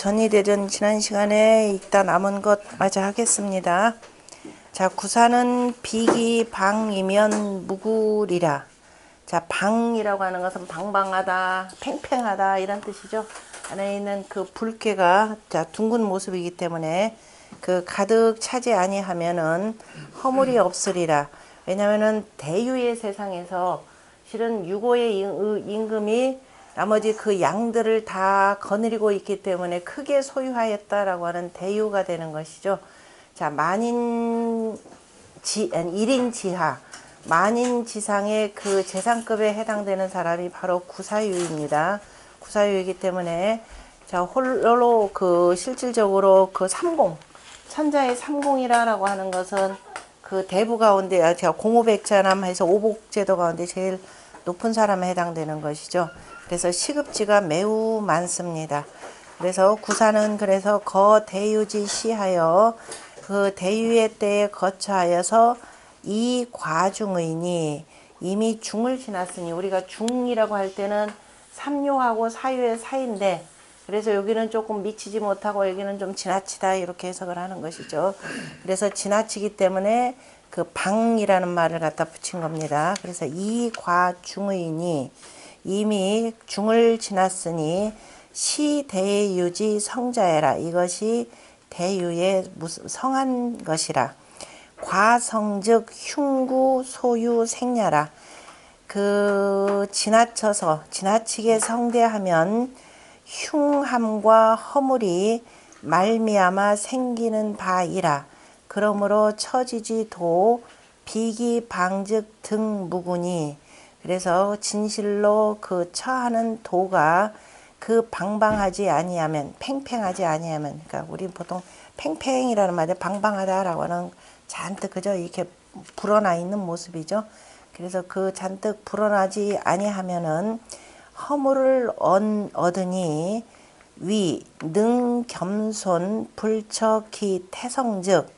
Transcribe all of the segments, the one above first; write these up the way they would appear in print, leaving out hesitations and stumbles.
전이대전 지난 시간에 읽다 남은 것 마저 하겠습니다. 자, 구사는 비기 방이면 무구리라. 자, 방이라고 하는 것은 방방하다, 팽팽하다 이런 뜻이죠. 안에 있는 그 불쾌가 자 둥근 모습이기 때문에 그 가득 차지 아니하면은 허물이 없으리라. 왜냐하면은 대유의 세상에서 실은 유고의 임금이 나머지 그 양들을 다 거느리고 있기 때문에 크게 소유하였다라고 하는 대유가 되는 것이죠. 자, 일인 지하, 만인 지상의 그 재산급에 해당되는 사람이 바로 구사유입니다. 구사유이기 때문에 자, 홀로 그 실질적으로 그 삼공, 천자의 삼공이라고 하는 것은 그 대부 가운데 제가 공오백자남 해서 오복제도 가운데 제일 높은 사람에 해당되는 것이죠. 그래서 시급지가 매우 많습니다. 그래서 구사는 그래서 거대유지 시하여 그 대유의 때에 거처하여서 이 과중의니 이미 중을 지났으니 우리가 중이라고 할 때는 삼요하고 사유의 사이인데 그래서 여기는 조금 미치지 못하고 여기는 좀 지나치다 이렇게 해석을 하는 것이죠. 그래서 지나치기 때문에 그 방이라는 말을 갖다 붙인 겁니다. 그래서 이 과중의니 이미 중을 지났으니 시대유지 성자애라. 이것이 대유의 성한 것이라. 과성즉 흉구 소유 생야라. 그 지나쳐서 지나치게 성대하면 흉함과 허물이 말미암아 생기는 바이라. 그러므로 처지지도 비기방즉 등 무구니. 그래서 진실로 그 처하는 도가 그 방방하지 아니하면 팽팽하지 아니하면 그러니까 우리 보통 팽팽이라는 말에 방방하다라고 하는 잔뜩 그저 이렇게 불어나 있는 모습이죠. 그래서 그 잔뜩 불어나지 아니하면은 허물을 얻으니 위, 능, 겸손, 불처기, 태성즉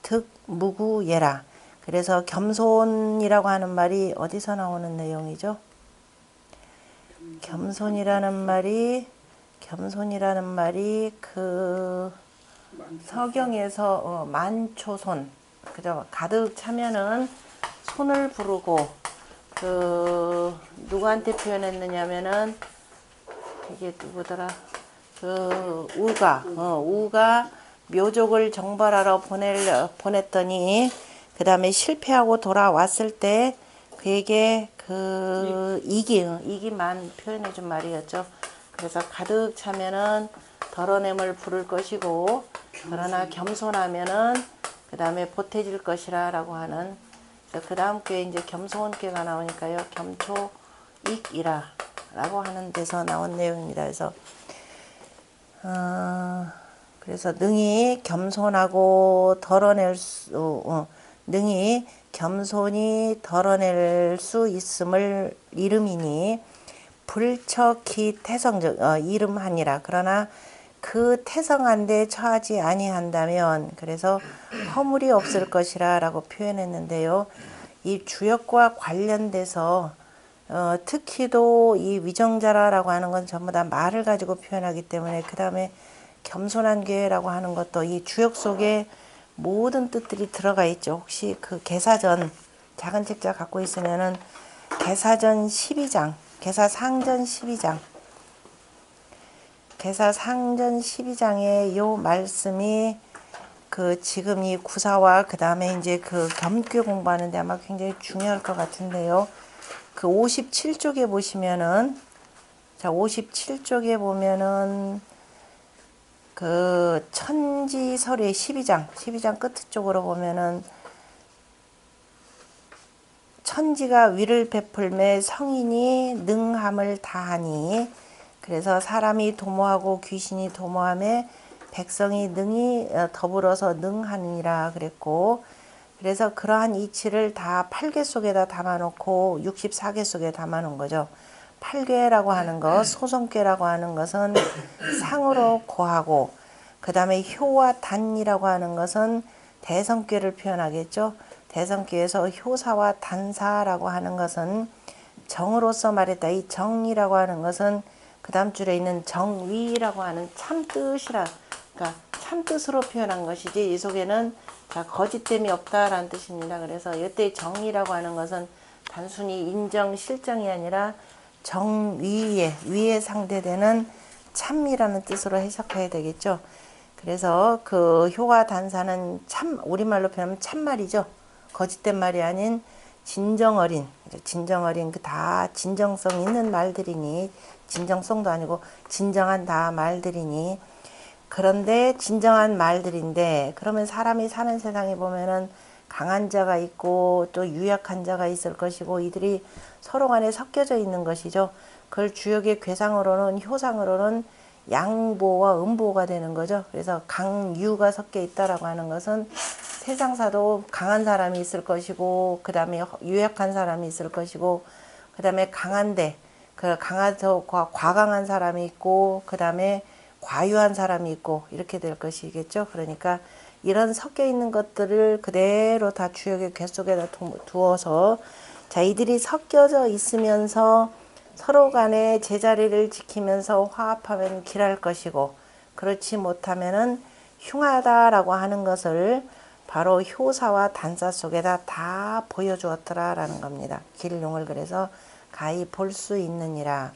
득, 무구예라. 그래서 겸손이라고 하는 말이 어디서 나오는 내용이죠? 겸손이라는 말이 그 서경에서 만초손 그죠? 가득 차면은 손을 부르고 그 누구한테 표현했느냐면은 이게 누구더라? 그 우가 묘족을 정벌하러 보냈더니 그 다음에 실패하고 돌아왔을 때 그에게 그 이기만 표현해 준 말이었죠. 그래서 가득 차면은 덜어냄을 부를 것이고 그러나 겸손하면은 그 다음에 보태질 것이라 라고 하는 그 다음 께 이제 겸손께가 나오니까요. 겸초익이라 라고 하는 데서 나온 내용입니다. 그래서 능히 겸손하고 능히 겸손히 덜어낼 수 있음을 이름이니 불처기 태성즉 이름하니라. 그러나 그 태성한 데 처하지 아니한다면 그래서 허물이 없을 것이라 라고 표현했는데요. 이 주역과 관련돼서 특히도 이 위정자라고 하는 건 전부 다 말을 가지고 표현하기 때문에 그 다음에 겸손한 괴라고 하는 것도 이 주역 속에 모든 뜻들이 들어가 있죠. 혹시 그 계사전 작은 책자 갖고 있으면은 계사전 12장, 계사상전 12장, 계사상전 12장의 요 말씀이 그 지금 이 구사와 그 다음에 이제 그 겸괴 공부하는데 아마 굉장히 중요할 것 같은데요. 그 57쪽에 보시면은 자 57쪽에 보면은 그 천지설의 12장 끝 쪽으로 보면은 천지가 위를 베풀매 성인이 능함을 다하니 그래서 사람이 도모하고 귀신이 도모함에 백성이 능히 더불어서 능하니라 그랬고 그래서 그러한 이치를 다 8개 속에다 담아놓고 64개 속에 담아놓은 거죠. 8궤라고 하는 것, 소성궤라고 하는 것은 상으로 고하고 그 다음에 효와 단이라고 하는 것은 대성궤를 표현하겠죠. 대성궤에서 효사와 단사라고 하는 것은 정으로서 말했다. 이 정이라고 하는 것은 그 그 다음 줄에 있는 정위라고 하는 참뜻이라, 그러니까 참뜻으로 표현한 것이지 이 속에는 자 거짓됨이 없다라는 뜻입니다. 그래서 이때 정의라고 하는 것은 단순히 인정 실정이 아니라 정위에 위에 상대되는 참이라는 뜻으로 해석해야 되겠죠. 그래서 그 효와 단사는 참, 우리말로 표현하면 참말이죠. 거짓된 말이 아닌 진정어린, 진정어린 그 다 진정성 있는 말들이니, 진정성도 아니고 진정한 다 말들이니, 그런데 진정한 말들인데, 그러면 사람이 사는 세상에 보면은 강한 자가 있고 또 유약한 자가 있을 것이고, 이들이 서로 간에 섞여져 있는 것이죠. 그걸 주역의 괴상으로는, 효상으로는 양보와 음보가 되는 거죠. 그래서 강유가 섞여 있다라고 하는 것은 세상사도 강한 사람이 있을 것이고, 그 다음에 유약한 사람이 있을 것이고, 그 다음에 강한데 그 강하서 과강한 사람이 있고, 그 다음에 과유한 사람이 있고, 이렇게 될 것이겠죠. 그러니까 이런 섞여 있는 것들을 그대로 다 주역의 궤 속에다 두어서, 자, 이들이 섞여져 있으면서 서로 간에 제자리를 지키면서 화합하면 길할 것이고, 그렇지 못하면은 흉하다라고 하는 것을 바로 효사와 단사 속에다 다 보여주었더라라는 겁니다. 길용을 그래서 가히 볼 수 있느니라.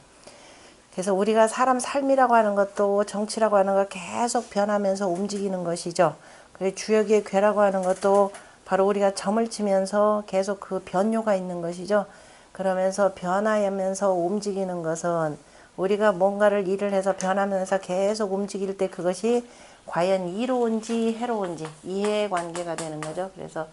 그래서 우리가 사람 삶이라고 하는 것도 정치라고 하는 거 계속 변하면서 움직이는 것이죠. 그리고 주역의 괴라고 하는 것도 바로 우리가 점을 치면서 계속 그 변효가 있는 것이죠. 그러면서 변화하면서 움직이는 것은 우리가 뭔가를 일을 해서 변하면서 계속 움직일 때 그것이 과연 이로운지 해로운지 이해관계가 되는 거죠. 그래서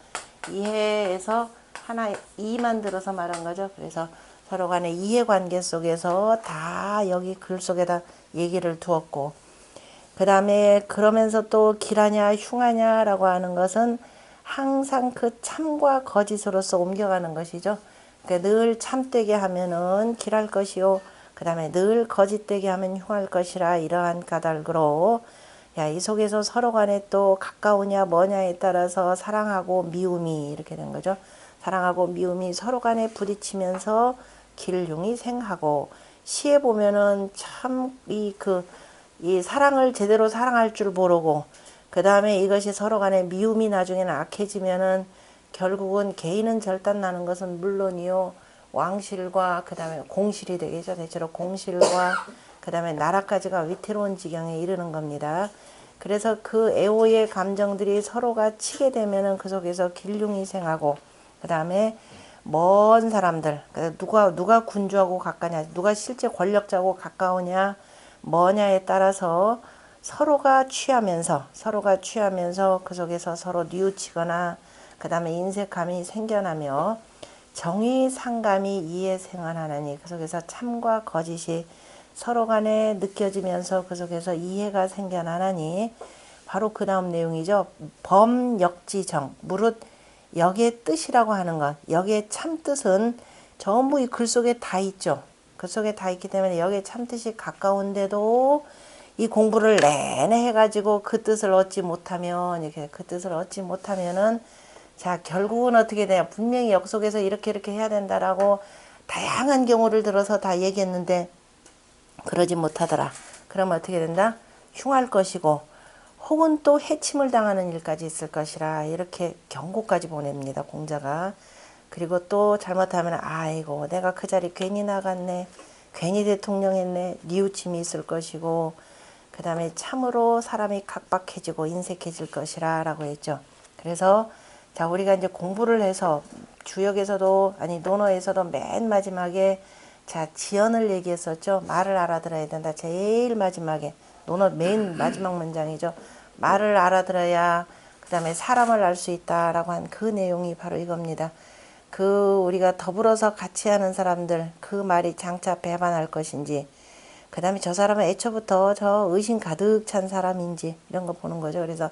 이해에서 하나 이만 들어서 말한 거죠. 그래서 서로 간의 이해관계 속에서 다 여기 글 속에다 얘기를 두었고, 그 다음에 그러면서 또 길하냐 흉하냐라고 하는 것은 항상 그 참과 거짓으로서 옮겨가는 것이죠. 그러니까 늘 참되게 하면은 길할 것이요, 그 다음에 늘 거짓되게 하면 흉할 것이라, 이러한 까닭으로 야, 이 속에서 서로 간에 또 가까우냐 뭐냐에 따라서 사랑하고 미움이 이렇게 된 거죠. 사랑하고 미움이 서로 간에 부딪히면서 길흉이 생하고, 시에 보면은 참 이 사랑을 제대로 사랑할 줄 모르고, 그 다음에 이것이 서로 간에 미움이 나중에는 악해지면은 결국은 개인은 절단 나는 것은 물론이요, 왕실과 그 다음에 공실이 되겠죠. 대체로 공실과 그 다음에 나라까지가 위태로운 지경에 이르는 겁니다. 그래서 그 애호의 감정들이 서로가 치게 되면은 그 속에서 길흉이 생하고, 그 다음에 먼 사람들, 누가 군주하고 가까냐, 누가 실제 권력자하고 가까우냐 뭐냐에 따라서 서로가 취하면서 그 속에서 서로 뉘우치거나, 그 다음에 인색함이 생겨나며 정의 상감이 이에 생활하나니, 그 속에서 참과 거짓이 서로 간에 느껴지면서 그 속에서 이해가 생겨나나니, 바로 그 다음 내용이죠. 범역지정, 무릇 역의 뜻이라고 하는 것, 역의 참뜻은 전부 이 글 속에 다 있죠. 글 속에 다 있기 때문에 역의 참뜻이 가까운데도 이 공부를 내내 해가지고 그 뜻을 얻지 못하면, 이렇게 그 뜻을 얻지 못하면은, 자, 결국은 어떻게 돼요? 분명히 역 속에서 이렇게 해야 된다라고 다양한 경우를 들어서 다 얘기했는데 그러지 못하더라. 그러면 어떻게 된다? 흉할 것이고, 혹은 또 해침을 당하는 일까지 있을 것이라, 이렇게 경고까지 보냅니다, 공자가. 그리고 또 잘못하면 아이고 내가 그 자리 괜히 나갔네, 괜히 대통령 했네, 뉘우침이 있을 것이고, 그 다음에 참으로 사람이 각박해지고 인색해질 것이라 라고 했죠. 그래서 자, 우리가 이제 공부를 해서 주역에서도 아니 논어에서도 맨 마지막에 자, 지연을 얘기했었죠. 말을 알아들어야 된다. 제일 마지막에 논어 맨 마지막 문장이죠. 말을 알아들어야 그 다음에 사람을 알 수 있다라고 한 그 내용이 바로 이겁니다. 그 우리가 더불어서 같이 하는 사람들, 그 말이 장차 배반할 것인지, 그 다음에 저 사람은 애초부터 저 의심 가득 찬 사람인지, 이런 거 보는 거죠. 그래서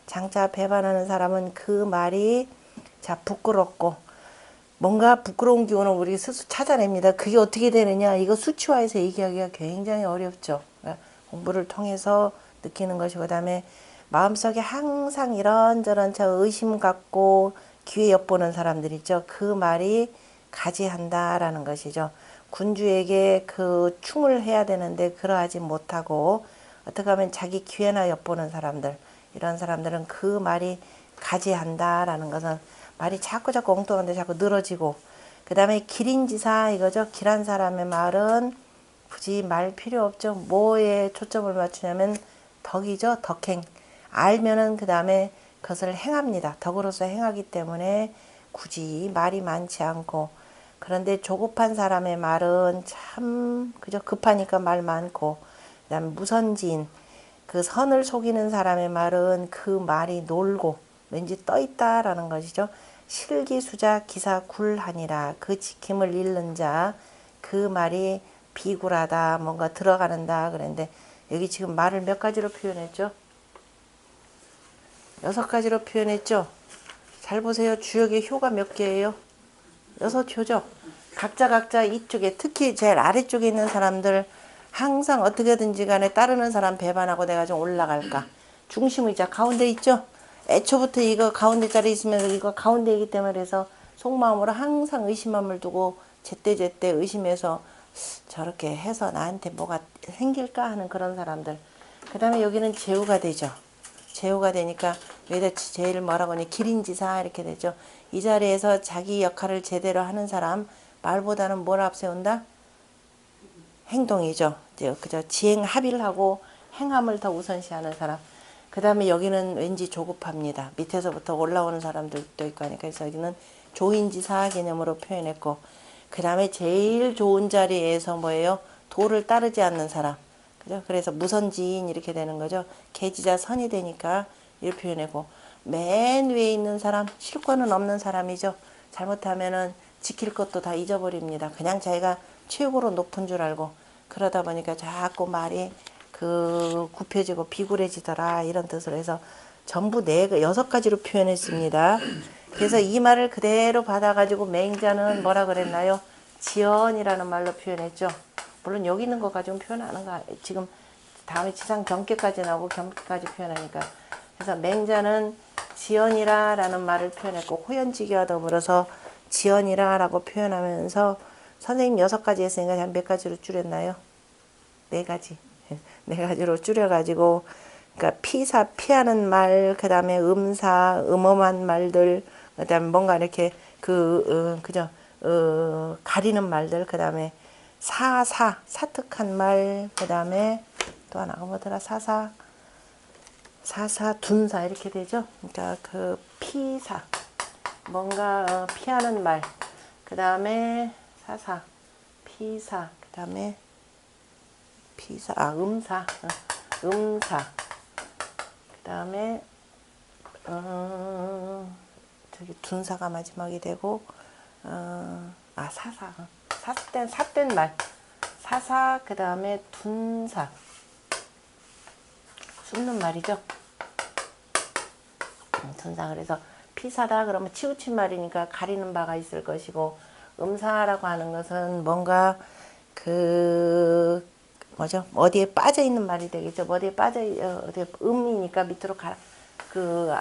장차 배반하는 사람은 그 말이 자 부끄럽고, 뭔가 부끄러운 기운을 우리 스스로 찾아냅니다. 그게 어떻게 되느냐, 이거 수치화해서 얘기하기가 굉장히 어렵죠. 그러니까 공부를 통해서 느끼는 것이고, 그 다음에 마음속에 항상 이런저런 저 의심 갖고 기회 엿보는 사람들 있죠. 그 말이 가지한다라는 것이죠. 군주에게 그 충을 해야 되는데 그러하지 못하고 어떻게 하면 자기 기회나 엿보는 사람들, 이런 사람들은 그 말이 가지한다라는 것은 말이 자꾸 엉뚱한데 자꾸 늘어지고, 그 다음에 길인지사 이거죠. 길한 사람의 말은 굳이 말 필요 없죠. 뭐에 초점을 맞추냐면 덕이죠. 덕행. 알면은 그 다음에 그것을 행합니다. 덕으로서 행하기 때문에 굳이 말이 많지 않고, 그런데 조급한 사람의 말은 참 그저 급하니까 말 많고, 그 다음에 무선지인, 그 선을 속이는 사람의 말은 그 말이 놀고 왠지 떠있다라는 것이죠. 실기수자 기사 굴하니라, 그 지킴을 잃는 자, 그 말이 비굴하다, 뭔가 들어가는다 그랬는데, 여기 지금 말을 몇 가지로 표현했죠? 6가지로 표현했죠? 잘 보세요. 주역의 효가 몇 개예요? 6효죠. 각자 이쪽에, 특히 제일 아래쪽에 있는 사람들 항상 어떻게든지 간에 따르는 사람 배반하고 내가 좀 올라갈까. 중심의자 가운데 있죠. 애초부터 이거 가운데 자리 있으면서 이거 가운데이기 때문에, 그래서 속마음으로 항상 의심함을 두고 제때제때 의심해서 저렇게 해서 나한테 뭐가 생길까 하는 그런 사람들. 그 다음에 여기는 제후가 되죠. 제후가 되니까 여기다 제일 뭐라고 하니 길인지사 이렇게 되죠. 이 자리에서 자기 역할을 제대로 하는 사람, 말보다는 뭘 앞세운다? 행동이죠. 그저 지행 합의를 하고 행함을 더 우선시하는 사람. 그 다음에 여기는 왠지 조급합니다. 밑에서부터 올라오는 사람들도 있고 하니까, 그래서 여기는 조인지사 개념으로 표현했고, 그 다음에 제일 좋은 자리에서 뭐예요? 도를 따르지 않는 사람. 그죠? 그래서 무선지인 이렇게 되는 거죠. 계지자 선이 되니까 이렇게 표현하고, 맨 위에 있는 사람, 실권은 없는 사람이죠. 잘못하면은 지킬 것도 다 잊어버립니다. 그냥 자기가 최고로 높은 줄 알고, 그러다 보니까 자꾸 말이 굽혀지고 비굴해지더라, 이런 뜻으로 해서 전부 6가지로 표현했습니다. 그래서 이 말을 그대로 받아가지고 맹자는 뭐라 그랬나요? 지연이라는 말로 표현했죠. 물론 여기 있는 거 가지고 표현하는 거, 지금 다음에 지상 경계까지 나오고 경계까지 표현하니까. 그래서 맹자는 지연이라 라는 말을 표현했고, 호연지기와 더불어서 지연이라 라고 표현하면서, 선생님 6가지 했으니까 한 몇 가지로 줄였나요? 4가지. 4가지로 줄여가지고, 그러니까 피사, 피하는 말, 그 다음에 음사, 음험한 말들, 그 다음에 뭔가 이렇게 그죠? 가리는 말들, 그 다음에 사특한 말, 그 다음에 또 하나가 뭐더라? 둔사 이렇게 되죠. 그러니까 그 피사, 뭔가 피하는 말, 그 다음에 피사, 그 다음에 음사, 그 다음에 저기 둔사가 마지막이 되고, 삿된 말, 그 다음에 둔사, 숨는 말이죠. 둔사. 그래서 피사다 그러면 치우친 말이니까 가리는 바가 있을 것이고, 음사라고 하는 것은 뭔가 뭐죠? 어디에 빠져 있는 말이 되겠죠. 어디에 어디에 음이니까 밑으로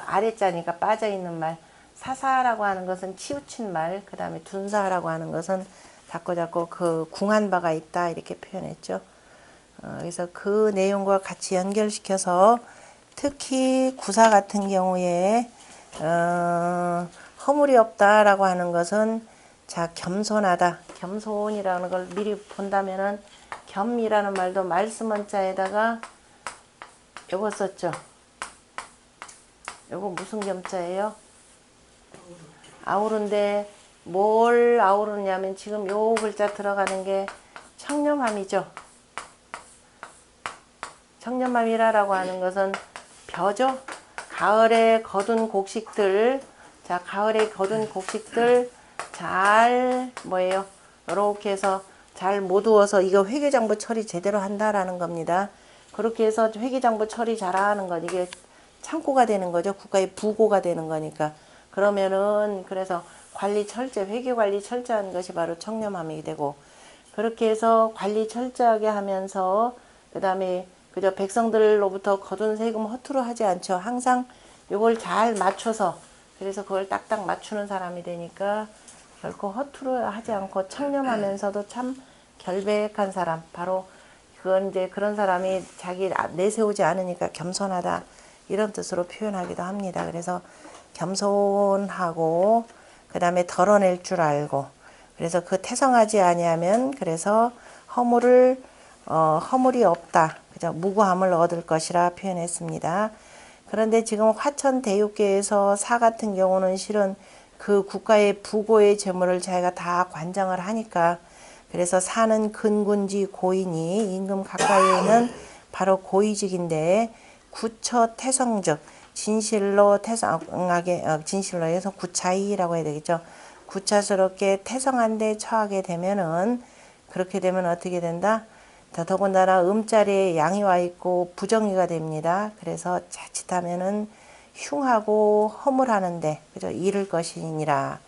아래자니까 빠져 있는 말. 사사라고 하는 것은 치우친 말. 그 다음에 둔사라고 하는 것은 자꾸 궁한 바가 있다, 이렇게 표현했죠. 그래서 그 내용과 같이 연결시켜서, 특히 구사 같은 경우에 허물이 없다라고 하는 것은, 자, 겸손하다. 겸손이라는 걸 미리 본다면은, 겸이라는 말도 말씀 원자에다가 요거 썼죠. 요거 무슨 겸자예요? 아우른데, 뭘 아우르냐면 지금 요 글자 들어가는 게 청렴함이죠. 청렴함이라고 하는 것은 벼죠. 가을에 거둔 곡식들, 자, 가을에 거둔 곡식들 잘 뭐예요? 이렇게 해서 잘 모두어서 이거 회계장부 처리 제대로 한다라는 겁니다. 그렇게 해서 회계장부 처리 잘하는 것, 이게 창고가 되는 거죠. 국가의 부고가 되는 거니까. 그러면은 그래서 회계관리 철저한 것이 바로 청렴함이 되고, 그렇게 해서 관리 철저하게 하면서 그 다음에 그저 백성들로부터 거둔 세금 허투루 하지 않죠. 항상 요걸 잘 맞춰서, 그래서 그걸 딱딱 맞추는 사람이 되니까 결코 허투루 하지 않고 청렴하면서도 참 결백한 사람, 바로 그건 이제 그런 사람이 자기 내세우지 않으니까 겸손하다 이런 뜻으로 표현하기도 합니다. 그래서 겸손하고 그 다음에 덜어낼 줄 알고, 그래서 그 태성하지 아니하면 그래서 허물이 없다, 그죠? 무고함을 얻을 것이라 표현했습니다. 그런데 지금 화천대육계에서 사 같은 경우는 실은 그 국가의 부고의 재물을 자기가 다 관장을 하니까, 그래서 사는 근군지 고인이 임금 가까이에 있는 바로 고위직인데, 구처 태성즉 진실로 태성하게, 진실로 해서 구차이라고 해야 되겠죠. 구차스럽게 태성한 데 처하게 되면은, 그렇게 되면 어떻게 된다? 더군다나 음자리에 양이 와 있고 부정의가 됩니다. 그래서 자칫하면은 흉하고 허물하는데, 그죠? 이를 것이니라.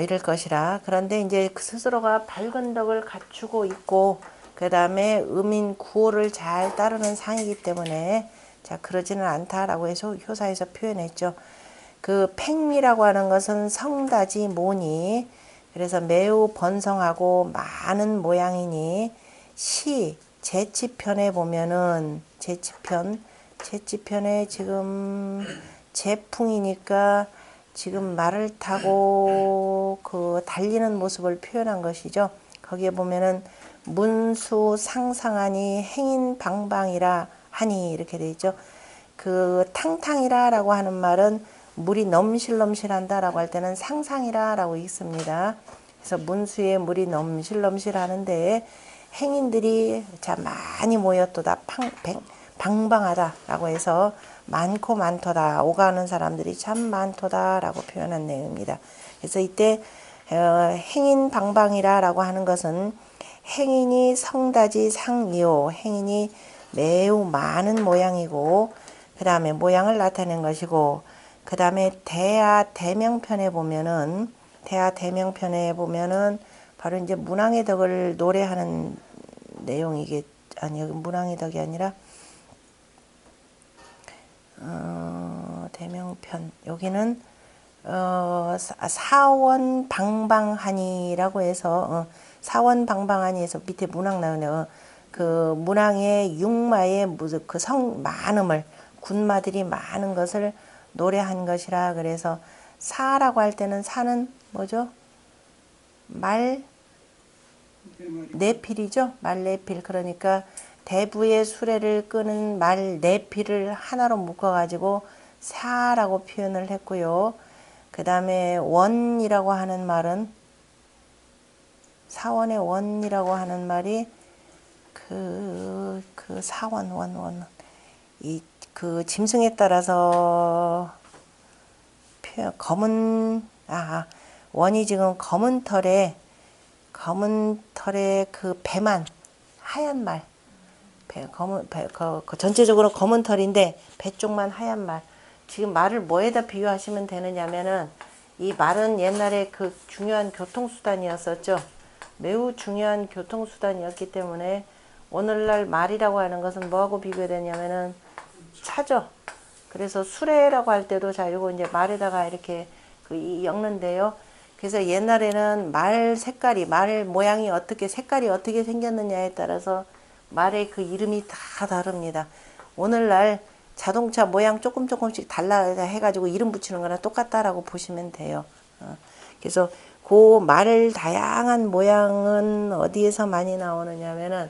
이럴 것이라. 그런데 이제 그 스스로가 밝은 덕을 갖추고 있고, 그 다음에 음인 구호를 잘 따르는 상이기 때문에, 자, 그러지는 않다라고 해서 효사에서 표현했죠. 그 팽미라고 하는 것은 성다지 모니, 그래서 매우 번성하고 많은 모양이니, 제치편에 보면은, 제치편에 지금 제풍이니까 지금 말을 타고 그 달리는 모습을 표현한 것이죠. 거기에 보면은 문수 상상하니 행인 방방이라 하니 이렇게 되어 있죠. 그 탕탕이라라고 하는 말은 물이 넘실넘실한다라고 할 때는 상상이라라고 읽습니다. 그래서 문수에 물이 넘실넘실하는데 행인들이 자 많이 모였도다, 방방하다라고 해서 많고 많도다, 오가는 사람들이 참 많도다라고 표현한 내용입니다. 그래서 이때 행인 방방이라라고 하는 것은 행인이 성다지 상이요, 행인이 매우 많은 모양이고, 그 다음에 모양을 나타낸 것이고, 그 다음에 대명편에 보면은 바로 이제 문왕의 덕을 노래하는 내용이게, 아니 문왕의 덕이 아니라 대명편, 여기는 사원방방하니라고 해서 사원방방하니에서 밑에 문왕 나오네요. 그 문왕의 육마의 그 많음을, 군마들이 많은 것을 노래한 것이라. 그래서 사라고 할 때는 사는 뭐죠? 내필이죠. 말내필. 그러니까 대부의 수레를 끄는 말내필을 하나로 묶어가지고 사라고 표현을 했고요. 그 다음에 원이라고 하는 말은, 사원의 원이라고 하는 말이 그 사원, 그 짐승에 따라서 원이 지금 검은 털에 그 배만 하얀 말, 전체적으로 검은 털인데 배 쪽만 하얀 말. 지금 말을 뭐에다 비유하시면 되느냐면은, 이 말은 옛날에 그 중요한 교통수단이었었죠. 매우 중요한 교통수단이었기 때문에 오늘날 말이라고 하는 것은 뭐하고 비교되냐면은 차죠. 그래서 수레라고 할 때도, 자, 이거 이제 말에다가 이렇게 엮는데요. 그래서 옛날에는 말 모양이 색깔이 어떻게 생겼느냐에 따라서 말의 그 이름이 다 다릅니다. 오늘날 자동차 모양 조금씩 달라 해가지고 이름 붙이는 거랑 똑같다라고 보시면 돼요. 그래서 그 말 다양한 모양은 어디에서 많이 나오느냐면은,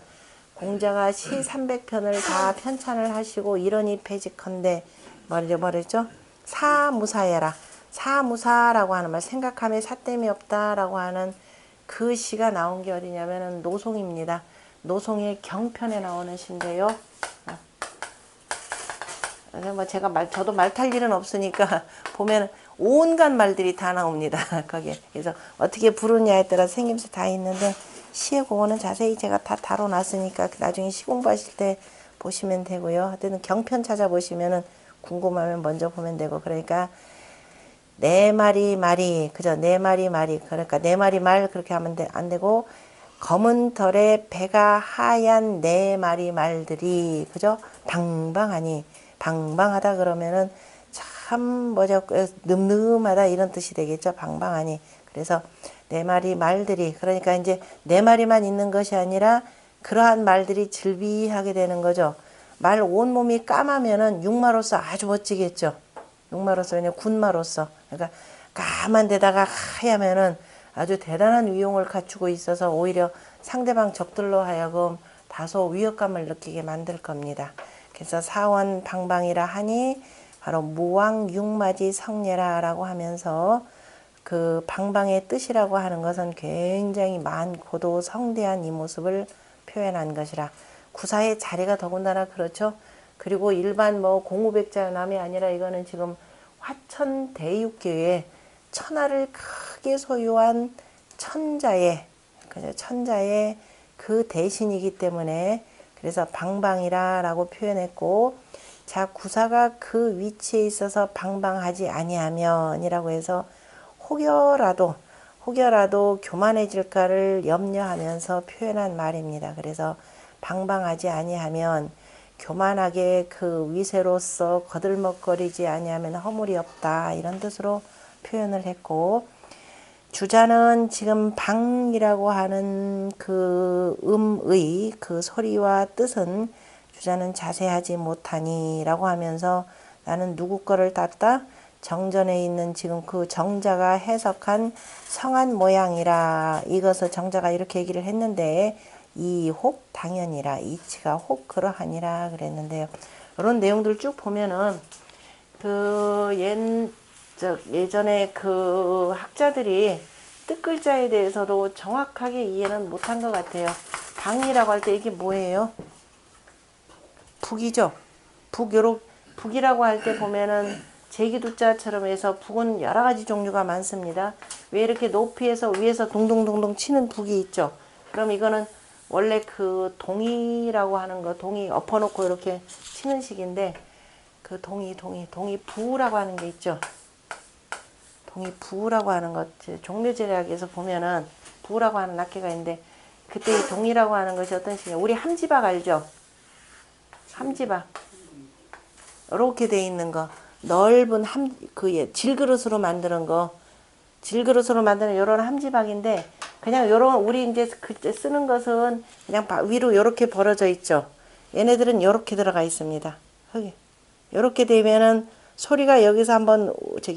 공자가 시 300편을 다 편찬을 하시고 이러니 패직컨대 뭐랬죠? 사무사여라. 사무사라고 하는 말, 생각함에 사땜이 없다라고 하는 그 시가 나온 게 어디냐면은 노송입니다. 노송의 경편에 나오는 시인데요. 저도 말 탈 일은 없으니까 보면 온갖 말들이 다 나옵니다. 거기에. 그래서 어떻게 부르냐에 따라 생김새 다 있는데, 시의 그거는 자세히 제가 다 다뤄놨으니까 나중에 시 공부하실 때 보시면 되고요. 하여튼 경편 찾아보시면은 궁금하면 먼저 보면 되고, 그러니까 네 마리 말이, 그죠? 네 마리 말이, 그러니까 네 마리 말 그렇게 하면 안 되고, 검은 털에 배가 하얀 네 마리 말들이, 그죠? 방방하다 그러면은 참 늠름하다 이런 뜻이 되겠죠. 방방하니. 그래서 네 마리 말들이, 그러니까 이제 네 마리만 있는 것이 아니라 그러한 말들이 즐비하게 되는 거죠. 말 온몸이 까마면은 육마로서 아주 멋지겠죠. 육마로서, 그냥 군마로서. 그러니까 까만 데다가 하얗면은 아주 대단한 위용을 갖추고 있어서 오히려 상대방 적들로 하여금 다소 위협감을 느끼게 만들 겁니다. 그래서 사원 방방이라 하니 바로 무왕육마지 성례라라고 하면서 그 방방의 뜻이라고 하는 것은 굉장히 많고도 성대한 이 모습을 표현한 것이라. 구사의 자리가 더군다나 그렇죠. 그리고 일반 뭐 공우백자남이 아니라 이거는 지금 화천대육교에 천하를 크게 소유한 천자의, 천자의 그 대신이기 때문에 그래서 방방이라라고 표현했고, 자 구사가 그 위치에 있어서 방방하지 아니하면이라고 해서 혹여라도 교만해질까를 염려하면서 표현한 말입니다. 그래서 방방하지 아니하면 교만하게 그 위세로서 거들먹거리지 아니하면 허물이 없다, 이런 뜻으로 표현을 했고, 주자는 지금 방이라고 하는 그 음의 그 소리와 뜻은 주자는 자세하지 못하니 라고 하면서 나는 누구 거를 땄다? 정전에 있는 지금 그 정자가 해석한 성한 모양이라, 이것을 정자가 이렇게 얘기를 했는데 이혹 당연이라, 이치가 혹 그러하니라 그랬는데요. 이런 내용들 쭉 보면은 예전에 그 학자들이 뜻글자에 대해서도 정확하게 이해는 못한 것 같아요. 방이라고 할 때 이게 뭐예요? 북이죠. 북이라고 할 때 보면은 제기두자처럼 해서 북은 여러 가지 종류가 많습니다. 왜 이렇게 높이에서 위에서 동동동동 치는 북이 있죠. 그럼 이거는 원래 그 동이라고 하는 거, 동이 엎어놓고 이렇게 치는 식인데, 그 동이부라고 하는 게 있죠. 동이부라고 하는 것, 종묘제략에서 보면은 부라고 하는 악기가 있는데, 그때 이 동이라고 하는 것이 어떤 식이에요? 우리 함지박 알죠? 함지박. 이렇게 돼 있는 거. 넓은 질그릇으로 만드는 거. 질그릇으로 만드는 요런 함지박인데, 그냥 요런, 우리 이제 그때 쓰는 것은 그냥 위로 요렇게 벌어져 있죠. 얘네들은 요렇게 들어가 있습니다. 요렇게 되면은 소리가 여기서 한번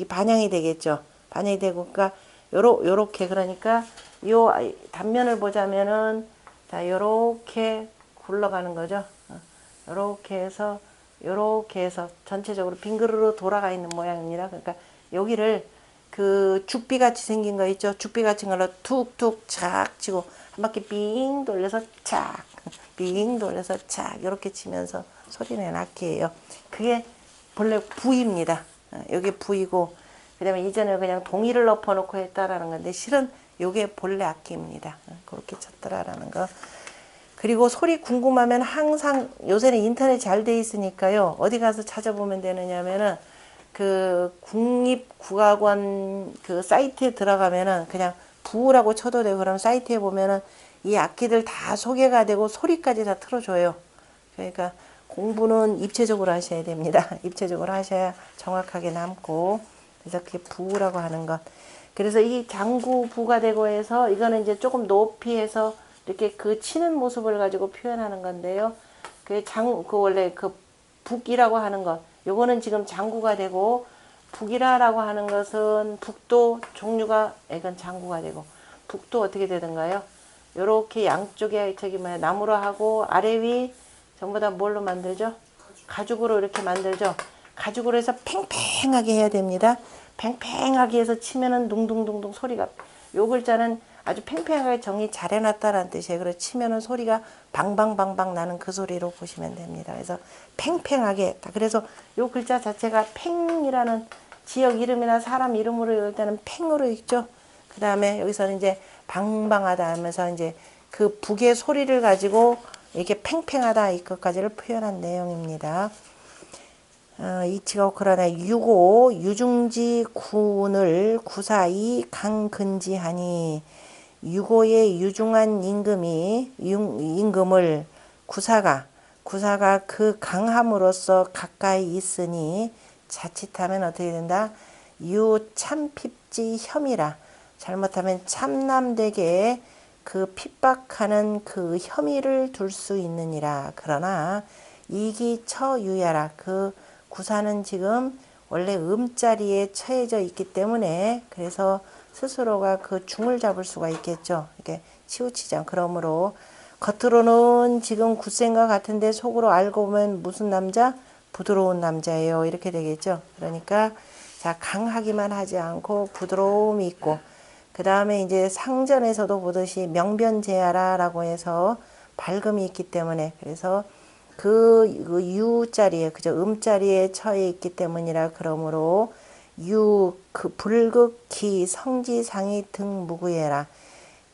반영이 되겠죠. 반영이 되고, 그러니까 요렇게, 그러니까 요 단면을 보자면은 자, 요렇게 굴러가는 거죠. 요렇게 해서 전체적으로 빙그르르 돌아가 있는 모양입니다. 그러니까 여기를 그 죽비같이 생긴 거 있죠. 죽비같이 걸로 툭툭 착 치고 한 바퀴 빙 돌려서 착, 빙 돌려서 착, 이렇게 치면서 소리낸 악기예요. 그게 본래 부입니다. 여기 부이고, 그 다음에 이전에 그냥 동이를 엎어놓고 했다라는 건데, 실은 요게 본래 악기입니다. 그렇게 쳤더라라는 거. 그리고 소리 궁금하면 항상 요새는 인터넷 잘 돼 있으니까요. 어디 가서 찾아보면 되느냐면은 그 국립국악원 그 사이트에 들어가면은 그냥 부라고 쳐도 되고, 그럼 사이트에 보면은 이 악기들 다 소개가 되고 소리까지 다 틀어줘요. 그러니까 공부는 입체적으로 하셔야 됩니다. 입체적으로 하셔야 정확하게 남고. 그래서 그게 부라고 하는 것. 그래서 이 장구부가 되고 해서 이거는 이제 조금 높이에서 이렇게 그 치는 모습을 가지고 표현하는 건데요. 그 원래 그 북이라고 하는 것, 요거는 지금 장구가 되고, 북이라고 하는 것은 북도 종류가, 이건 장구가 되고, 북도 어떻게 되던가요? 요렇게 양쪽에 나무로 하고 아래 위 전부 다 뭘로 만들죠? 가죽으로 이렇게 만들죠. 가죽으로 해서 팽팽하게 해야 됩니다. 팽팽하게 해서 치면은 둥둥둥둥 소리가, 요 글자는 아주 팽팽하게 정리 잘 해놨다라는 뜻이에요. 그래서 치면은 소리가 방방방방 나는 그 소리로 보시면 됩니다. 그래서 팽팽하게. 그래서 요 글자 자체가 팽이라는 지역 이름이나 사람 이름으로 읽을 때는 팽으로 읽죠. 그 다음에 여기서는 이제 방방하다 하면서 이제 그 북의 소리를 가지고 이렇게 팽팽하다 이것까지를 표현한 내용입니다. 이치가 그러나 유고 유중지 군을 구사이 강근지하니, 유고의 유중한 임금을 구사가 그 강함으로써 가까이 있으니 자칫하면 어떻게 된다? 유참핍지 혐이라, 잘못하면 참남되게 그 핍박하는 그 혐의를 둘 수 있느니라. 그러나 이기처유야라. 그 구사는 지금 원래 음자리에 처해져 있기 때문에 그래서 스스로가 그 중을 잡을 수가 있겠죠. 이렇게 치우치자. 그러므로 겉으로는 지금 굳센 것 같은데 속으로 알고 보면 무슨 남자? 부드러운 남자예요. 이렇게 되겠죠. 그러니까 자, 강하기만 하지 않고 부드러움이 있고 그 다음에 이제 상전에서도 보듯이 명변제하라라고 해서 밝음이 있기 때문에 그래서 그 유자리에 그저 음자리에 처해 있기 때문이라. 그러므로 유 그 불극기 성지상이 등 무구해라.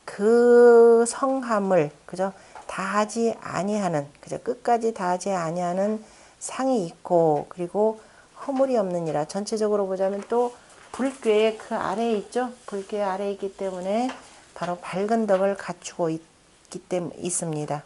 그 성함을 그저 다하지 아니하는 그저 끝까지 다하지 아니하는 상이 있고 그리고 허물이 없느니라. 전체적으로 보자면 또 불괴의 그 아래에 있죠. 불괴 아래에 있기 때문에 바로 밝은 덕을 갖추고 있기 때문에 있습니다.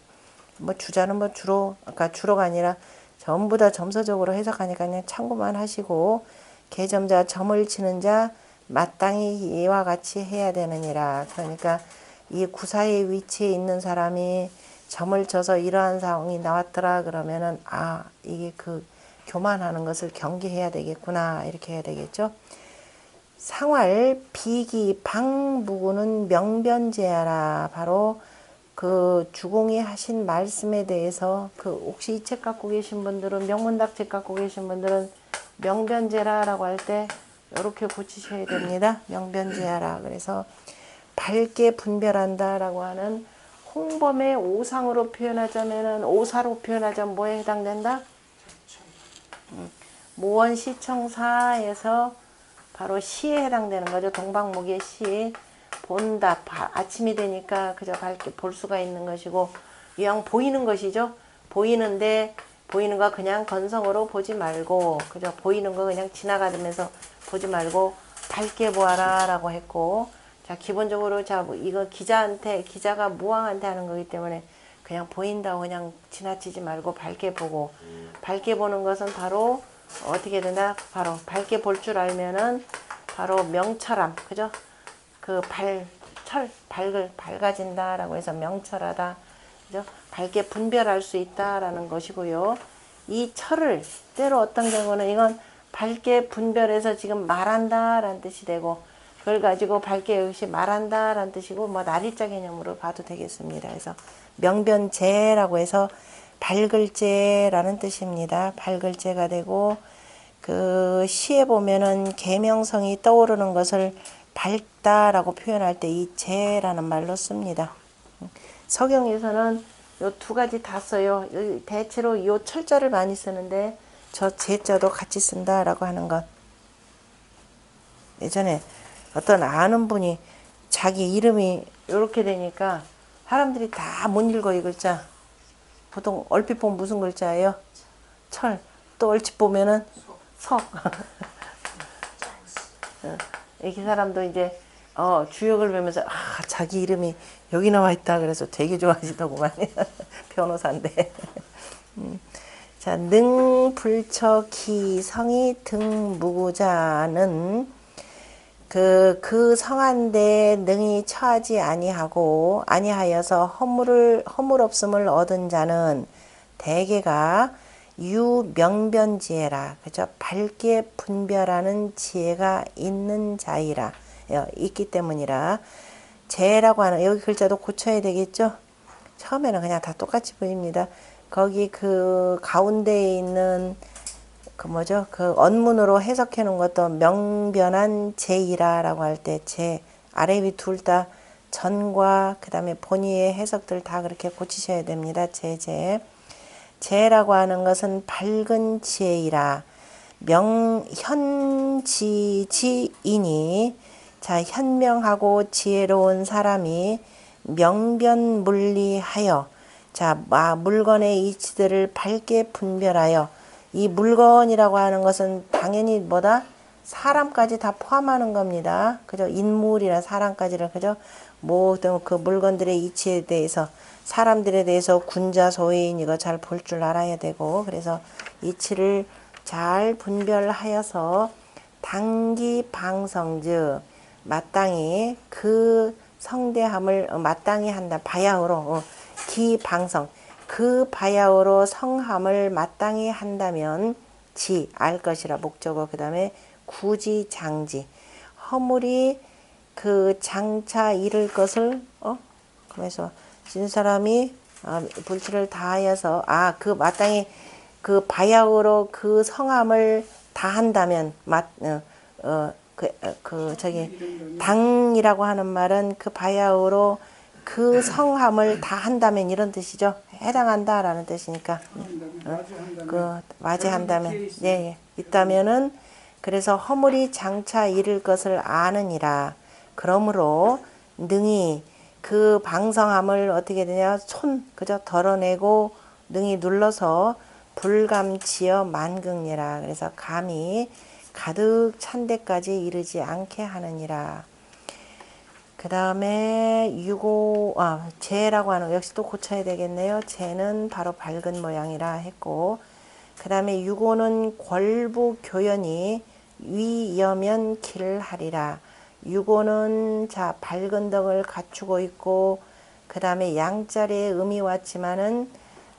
뭐 주자는 뭐 주로 아까 주로가 아니라 전부 다 점서적으로 해석하니까 그냥 참고만 하시고 개점자 점을 치는 자 마땅히 이와 같이 해야 되느니라. 그러니까 이 구사의 위치에 있는 사람이 점을 쳐서 이러한 상황이 나왔더라 그러면은 아 이게 그 교만하는 것을 경계해야 되겠구나 이렇게 해야 되겠죠. 상활 비기 방무구는 명변제하라. 바로 그 주공이 하신 말씀에 대해서 그 혹시 이 책 갖고 계신 분들은 명문답 책 갖고 계신 분들은 명변제라라고 할 때 이렇게 고치셔야 됩니다. 명변제하라. 그래서 밝게 분별한다라고 하는 홍범의 오상으로 표현하자면은 오사로 표현하자면 뭐에 해당된다? 모원시청사에서 바로 시에 해당되는 거죠. 동방목의 시. 본다. 아침이 되니까 그저 밝게 볼 수가 있는 것이고 이왕 보이는 것이죠. 보이는데 보이는 거 그냥 건성으로 보지 말고 그저 보이는 거 그냥 지나가면서 보지 말고 밝게 보아라 라고 했고 자 기본적으로 자 이거 기자가 무왕한테 하는 거기 때문에 그냥 보인다고 그냥 지나치지 말고 밝게 보고 밝게 보는 것은 바로 어떻게 된다? 바로 밝게 볼 줄 알면은 바로 명철함 그죠? 그 밝아진다라고 해서 명철하다. 그죠? 밝게 분별할 수 있다라는 것이고요. 이 철을 때로 어떤 경우는 이건 밝게 분별해서 지금 말한다라는 뜻이 되고 그걸 가지고 밝게 역시 말한다라는 뜻이고 뭐 날일자 개념으로 봐도 되겠습니다. 그래서 명변제라고 해서 밝을제라는 뜻입니다. 밝을제가 되고 그 시에 보면은 계명성이 떠오르는 것을 밝다라고 표현할 때 이 제라는 말로 씁니다. 서경에서는 요 두 가지 다 써요. 대체로 요 철자를 많이 쓰는데 저 제자도 같이 쓴다라고 하는 것. 예전에 어떤 아는 분이 자기 이름이 이렇게 되니까 사람들이 다 못 읽어 이 글자. 보통 얼핏 보면 무슨 글자예요? 철. 또 얼핏 보면은 석. 이렇게 사람도 이제 주역을 보면서 아 자기 이름이 여기 나와 있다 그래서 되게 좋아하시더구만. 변호사인데. 자, 능불처기 성이 등무구자는 그 성한데 능히 처하지 아니하여서 허물 없음을 얻은 자는 대개가 유명변지혜라. 그죠? 밝게 분별하는 지혜가 있는 자이라. 있기 때문이라. 제라고 하는 여기 글자도 고쳐야 되겠죠? 처음에는 그냥 다 똑같이 보입니다. 거기 그 가운데에 있는 그 뭐죠? 그 언문으로 해석해 놓은 것도 명변한 제이라라고 할 때 제 아래 위 둘 다 전과 그 다음에 본의의 해석들 다 그렇게 고치셔야 됩니다. 제라고 하는 것은 밝은 지혜이라. 현지지이니 자 현명하고 지혜로운 사람이 명변물리하여 자 물건의 이치들을 밝게 분별하여 이 물건이라고 하는 것은 당연히 뭐다? 사람까지 다 포함하는 겁니다. 그죠? 인물이나 사람까지를 그죠? 모든 그 물건들의 이치에 대해서 사람들에 대해서 군자 소인 이거 잘 볼 줄 알아야 되고 그래서 이치를 잘 분별하여서 당기 방성즉 마땅히 그 성대함을 마땅히 한다. 바야흐로 기방성 그 바야흐로 성함을 마땅히 한다면 지 알 것이라 목적어 그 다음에 구지 장지 허물이 그 장차 이를 것을 그래서 진 사람이 불치를 다하여서 그 마땅히 그 바야흐로 그 성함을 다한다면 저기 당이라고 하는 말은 그 바야흐로 그 성함을 다한다면 이런 뜻이죠. 해당한다라는 뜻이니까 그 맞이한다면 예, 있다면은 그래서 허물이 장차 이를 것을 아느니라. 그러므로 능히 그 방성함을 어떻게 되냐 그저 덜어내고 능히 눌러서 불감치여 만극례라. 그래서 감이 가득 찬 데까지 이르지 않게 하느니라. 그 다음에 재라고 하는 역시 또 고쳐야 되겠네요. 재는 바로 밝은 모양이라 했고 그 다음에 유고는 권부교연이 위여면 길하리라. 유고는 자 밝은 덕을 갖추고 있고 그 다음에 양자리에 음이 왔지만은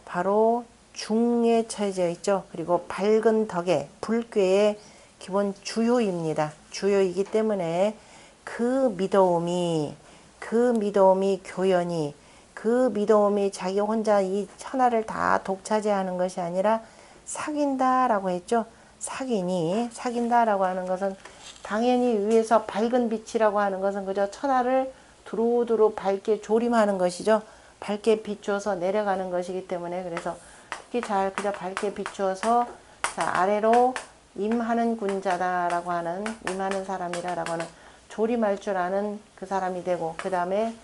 바로 중에 처해져 있죠. 그리고 밝은 덕에 불교의 기본 주요입니다. 주요이기 때문에 그 미도움이 교연이 그 미도움이 자기 혼자 이 천하를 다 독차지하는 것이 아니라 사귄다라고 했죠. 사귄다라고 하는 것은 당연히 위에서 밝은 빛이라고 하는 것은 그저 천하를 두루두루 밝게 조림하는 것이죠. 밝게 비추어서 내려가는 것이기 때문에 그래서 특히 잘 그저 밝게 비추어서 아래로 임하는 군자다라고 하는 임하는 사람이라고 하는 조림할 줄 아는 그 사람이 되고 그 다음에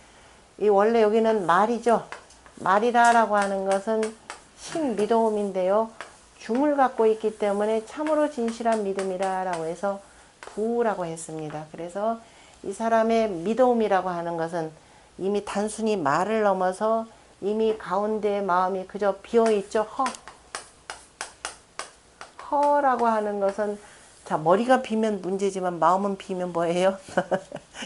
이 원래 여기는 말이죠. 말이라고 하는 것은 신미도움인데요. 중을 갖고 있기 때문에 참으로 진실한 믿음이라고 해서 부라고 했습니다. 그래서 이 사람의 미도움이라고 하는 것은 이미 단순히 말을 넘어서 이미 가운데 마음이 그저 비어있죠. 허라고 하는 것은 자 머리가 비면 문제지만 마음은 비면 뭐예요?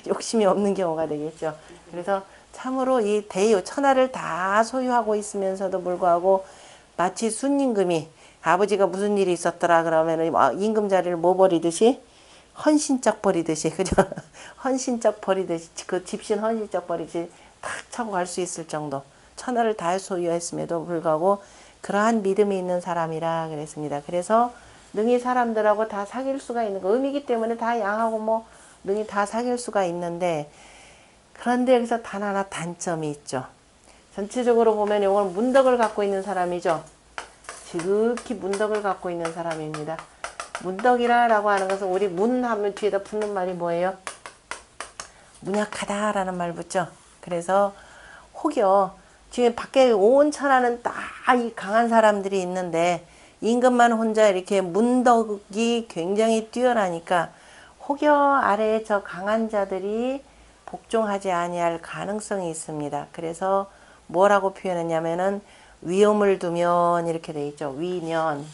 욕심이 없는 경우가 되겠죠. 그래서 참으로 이 천하를 다 소유하고 있으면서도 불구하고 마치 순임금이 아버지가 무슨 일이 있었더라 그러면은 임금 자리를 뭐 버리듯이 헌신짝 버리듯이 그죠? 헌신짝 버리듯이 그 집신 헌신짝 버리듯이 탁 차고 갈 수 있을 정도 천하를 다 소유했음에도 불구하고 그러한 믿음이 있는 사람이라 그랬습니다. 그래서 능히 사람들하고 다 사귈 수가 있는 거 음이기 때문에 다 양하고 뭐 능히 다 사귈 수가 있는데 그런데 여기서 단 하나 단점이 있죠. 전체적으로 보면 이건 문덕을 갖고 있는 사람이죠. 지극히 문덕을 갖고 있는 사람입니다. 문덕이라고 하는 것은 우리 문 하면 뒤에다 붙는 말이 뭐예요? 문약하다라는 말 붙죠. 그래서 혹여 지금 밖에 온 천하는 다 이 강한 사람들이 있는데 임금만 혼자 이렇게 문덕이 굉장히 뛰어나니까 혹여 아래에 저 강한 자들이 복종하지 아니할 가능성이 있습니다. 그래서 뭐라고 표현했냐면은 위험을 두면 이렇게 돼 있죠. 위면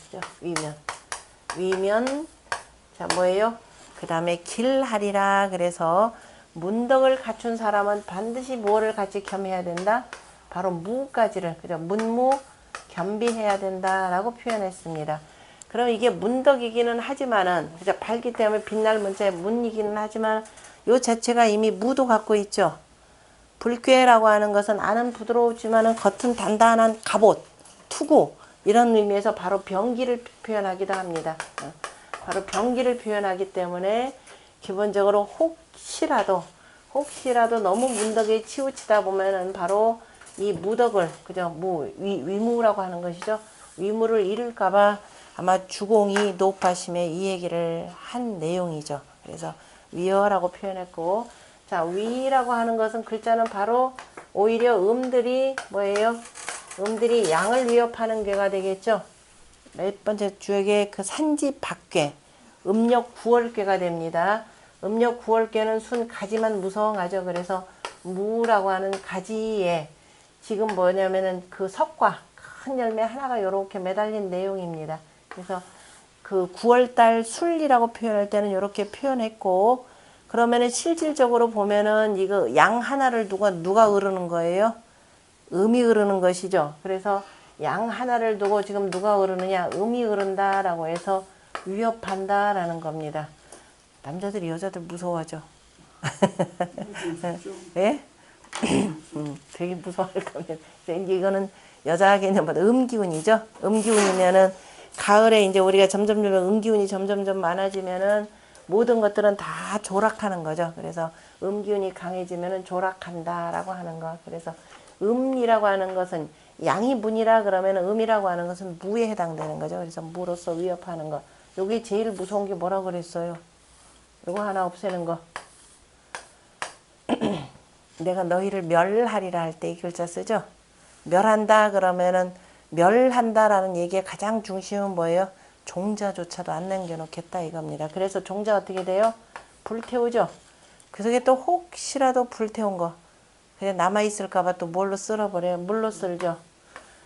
자 뭐예요? 그 다음에 길하리라. 그래서 문덕을 갖춘 사람은 반드시 뭐를 같이 겸해야 된다? 바로 무까지를 그죠? 문무 겸비해야 된다라고 표현했습니다. 그럼 이게 문덕이기는 하지만은 그죠? 밝기 때문에 빛날 문자의 문이기는 하지만 요 자체가 이미 무도 갖고 있죠. 불괴라고 하는 것은 안은 부드러우지만은 겉은 단단한 갑옷, 투구 이런 의미에서 바로 병기를 표현하기도 합니다. 바로 병기를 표현하기 때문에 기본적으로 혹시라도 너무 문덕에 치우치다 보면은 바로 이 무덕을 그죠 위무라고 하는 것이죠. 위무를 잃을까봐 아마 주공이 높아심에 이 얘기를 한 내용이죠. 그래서 위어라고 표현했고 자 위라고 하는 것은 글자는 바로 오히려 음들이 뭐예요? 음들이 양을 위협하는 괴가 되겠죠. 몇 번째 주역의 그 산지 박괴 음력 9월괴가 됩니다. 음력 9월괴는 순 가지만 무성하죠. 그래서 무라고 하는 가지에 지금 뭐냐면은 그 석과 큰 열매 하나가 이렇게 매달린 내용입니다. 그래서 그 9월달 술이라고 표현할 때는 이렇게 표현했고 그러면은 실질적으로 보면은 이거 양 하나를 누가 흐르는 거예요? 음이 흐르는 것이죠. 그래서 양 하나를 두고 지금 누가 흐르느냐? 음이 흐른다라고 해서 위협한다라는 겁니다. 남자들이 여자들 무서워하죠. 예? 되게 무서워할 겁니다. 이거는 여자 개념보다 음기운이죠. 음기운이면은 가을에 이제 우리가 점점 음기운이 점점점 많아지면은 모든 것들은 다 조락하는 거죠. 그래서 음기운이 강해지면은 조락한다라고 하는 거. 그래서 음이라고 하는 것은 양이 문이라 그러면 음이라고 하는 것은 무에 해당되는 거죠. 그래서 무로서 위협하는 거. 여기 제일 무서운 게 뭐라고 그랬어요? 이거 하나 없애는 거. 내가 너희를 멸하리라 할 때 이 글자 쓰죠. 멸한다 그러면은 멸한다라는 얘기의 가장 중심은 뭐예요? 종자조차도 안 남겨놓겠다 이겁니다. 그래서 종자 어떻게 돼요? 불태우죠. 그 속에 또 혹시라도 불태운 거 그냥 남아있을까봐 또 뭘로 쓸어버려요? 물로 쓸죠.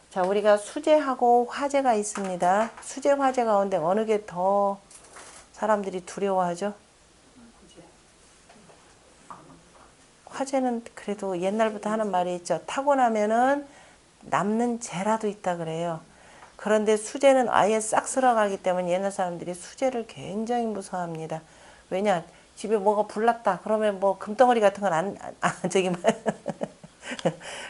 자, 우리가 수재하고 화재가 있습니다. 수재, 화재 가운데 어느 게 더 사람들이 두려워하죠? 화재는 그래도 옛날부터 하는 말이 있죠. 타고 나면은 남는 재라도 있다 그래요. 그런데 수재는 아예 싹 쓸어가기 때문에 옛날 사람들이 수재를 굉장히 무서워합니다. 왜냐? 집에 뭐가 불났다. 그러면 뭐 금덩어리 같은 건 저기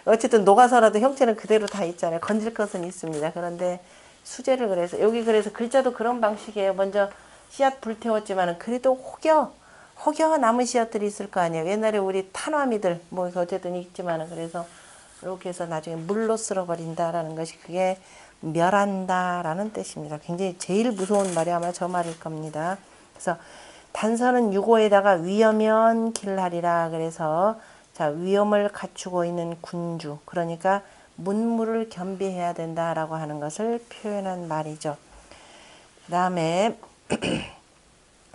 어쨌든 녹아서라도 형체는 그대로 다 있잖아요. 건질 것은 있습니다. 그런데 수재를 그래서 여기 그래서 글자도 그런 방식이에요. 먼저 씨앗 불태웠지만은 그래도 혹여 남은 씨앗들이 있을 거 아니에요. 옛날에 우리 탄화미들 뭐 어쨌든 있지만은 그래서 이렇게 해서 나중에 물로 쓸어버린다라는 것이 그게 멸한다라는 뜻입니다. 굉장히 제일 무서운 말이 아마 저 말일 겁니다. 그래서 단서는 유고에다가 위험연 길하리라 그래서 자 위험을 갖추고 있는 군주 그러니까 문무를 겸비해야 된다라고 하는 것을 표현한 말이죠. 그 다음에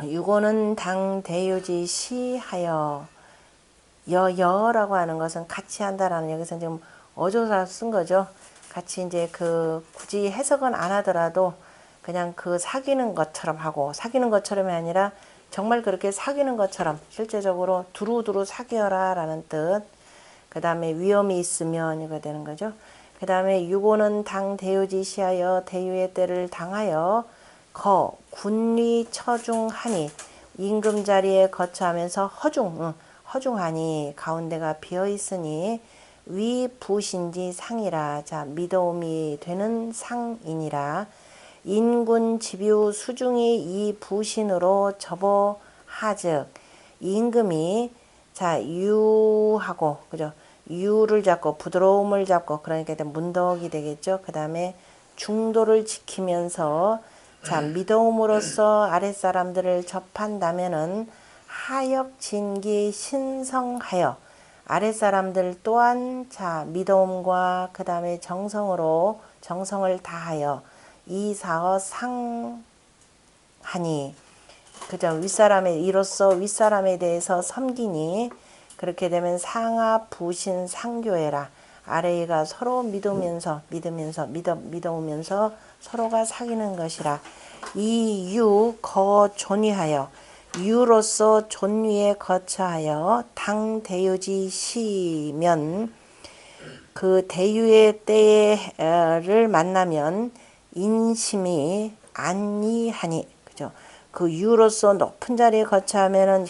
유고는 당 대유지 시하여 여라고 하는 것은 같이 한다라는 여기서 지금 어조사 쓴 거죠. 같이 이제 굳이 해석은 안 하더라도 그냥 사귀는 것처럼 하고 사귀는 것처럼이 아니라 정말 그렇게 사귀는 것처럼 실제적으로 두루두루 사귀어라 라는 뜻. 그 다음에 위험이 있으면 이거 되는 거죠. 그 다음에 유고는 당 대유지 시하여 대유의 때를 당하여 군리 처중하니 임금 자리에 거처하면서 허중하니 가운데가 비어있으니 위 부신지 상이라 자 미도움이 되는 상이니라 인군 집유 수중이 이 부신으로 접어 하즉 임금이 자 유하고 그죠 유를 잡고 부드러움을 잡고 그러니까 문덕이 되겠죠. 그 다음에 중도를 지키면서 자 미도움으로써 아랫사람들을 접한다면은 하역 진기 신성하여 아랫사람들 또한 자 미도움과 그 다음에 정성으로 정성을 다하여 이사어 상하니 그죠 윗사람의 이로써 윗사람에 대해서 섬기니 그렇게 되면 상하 부신 상교해라 아래가 서로 믿어오면서 서로가 사귀는 것이라 이유 거존위하여 유로서 존위에 거처하여 당 대유지 시면 그 대유의 때를 만나면 인심이 안니하니 그죠 그 유로서 높은 자리에 거처하면은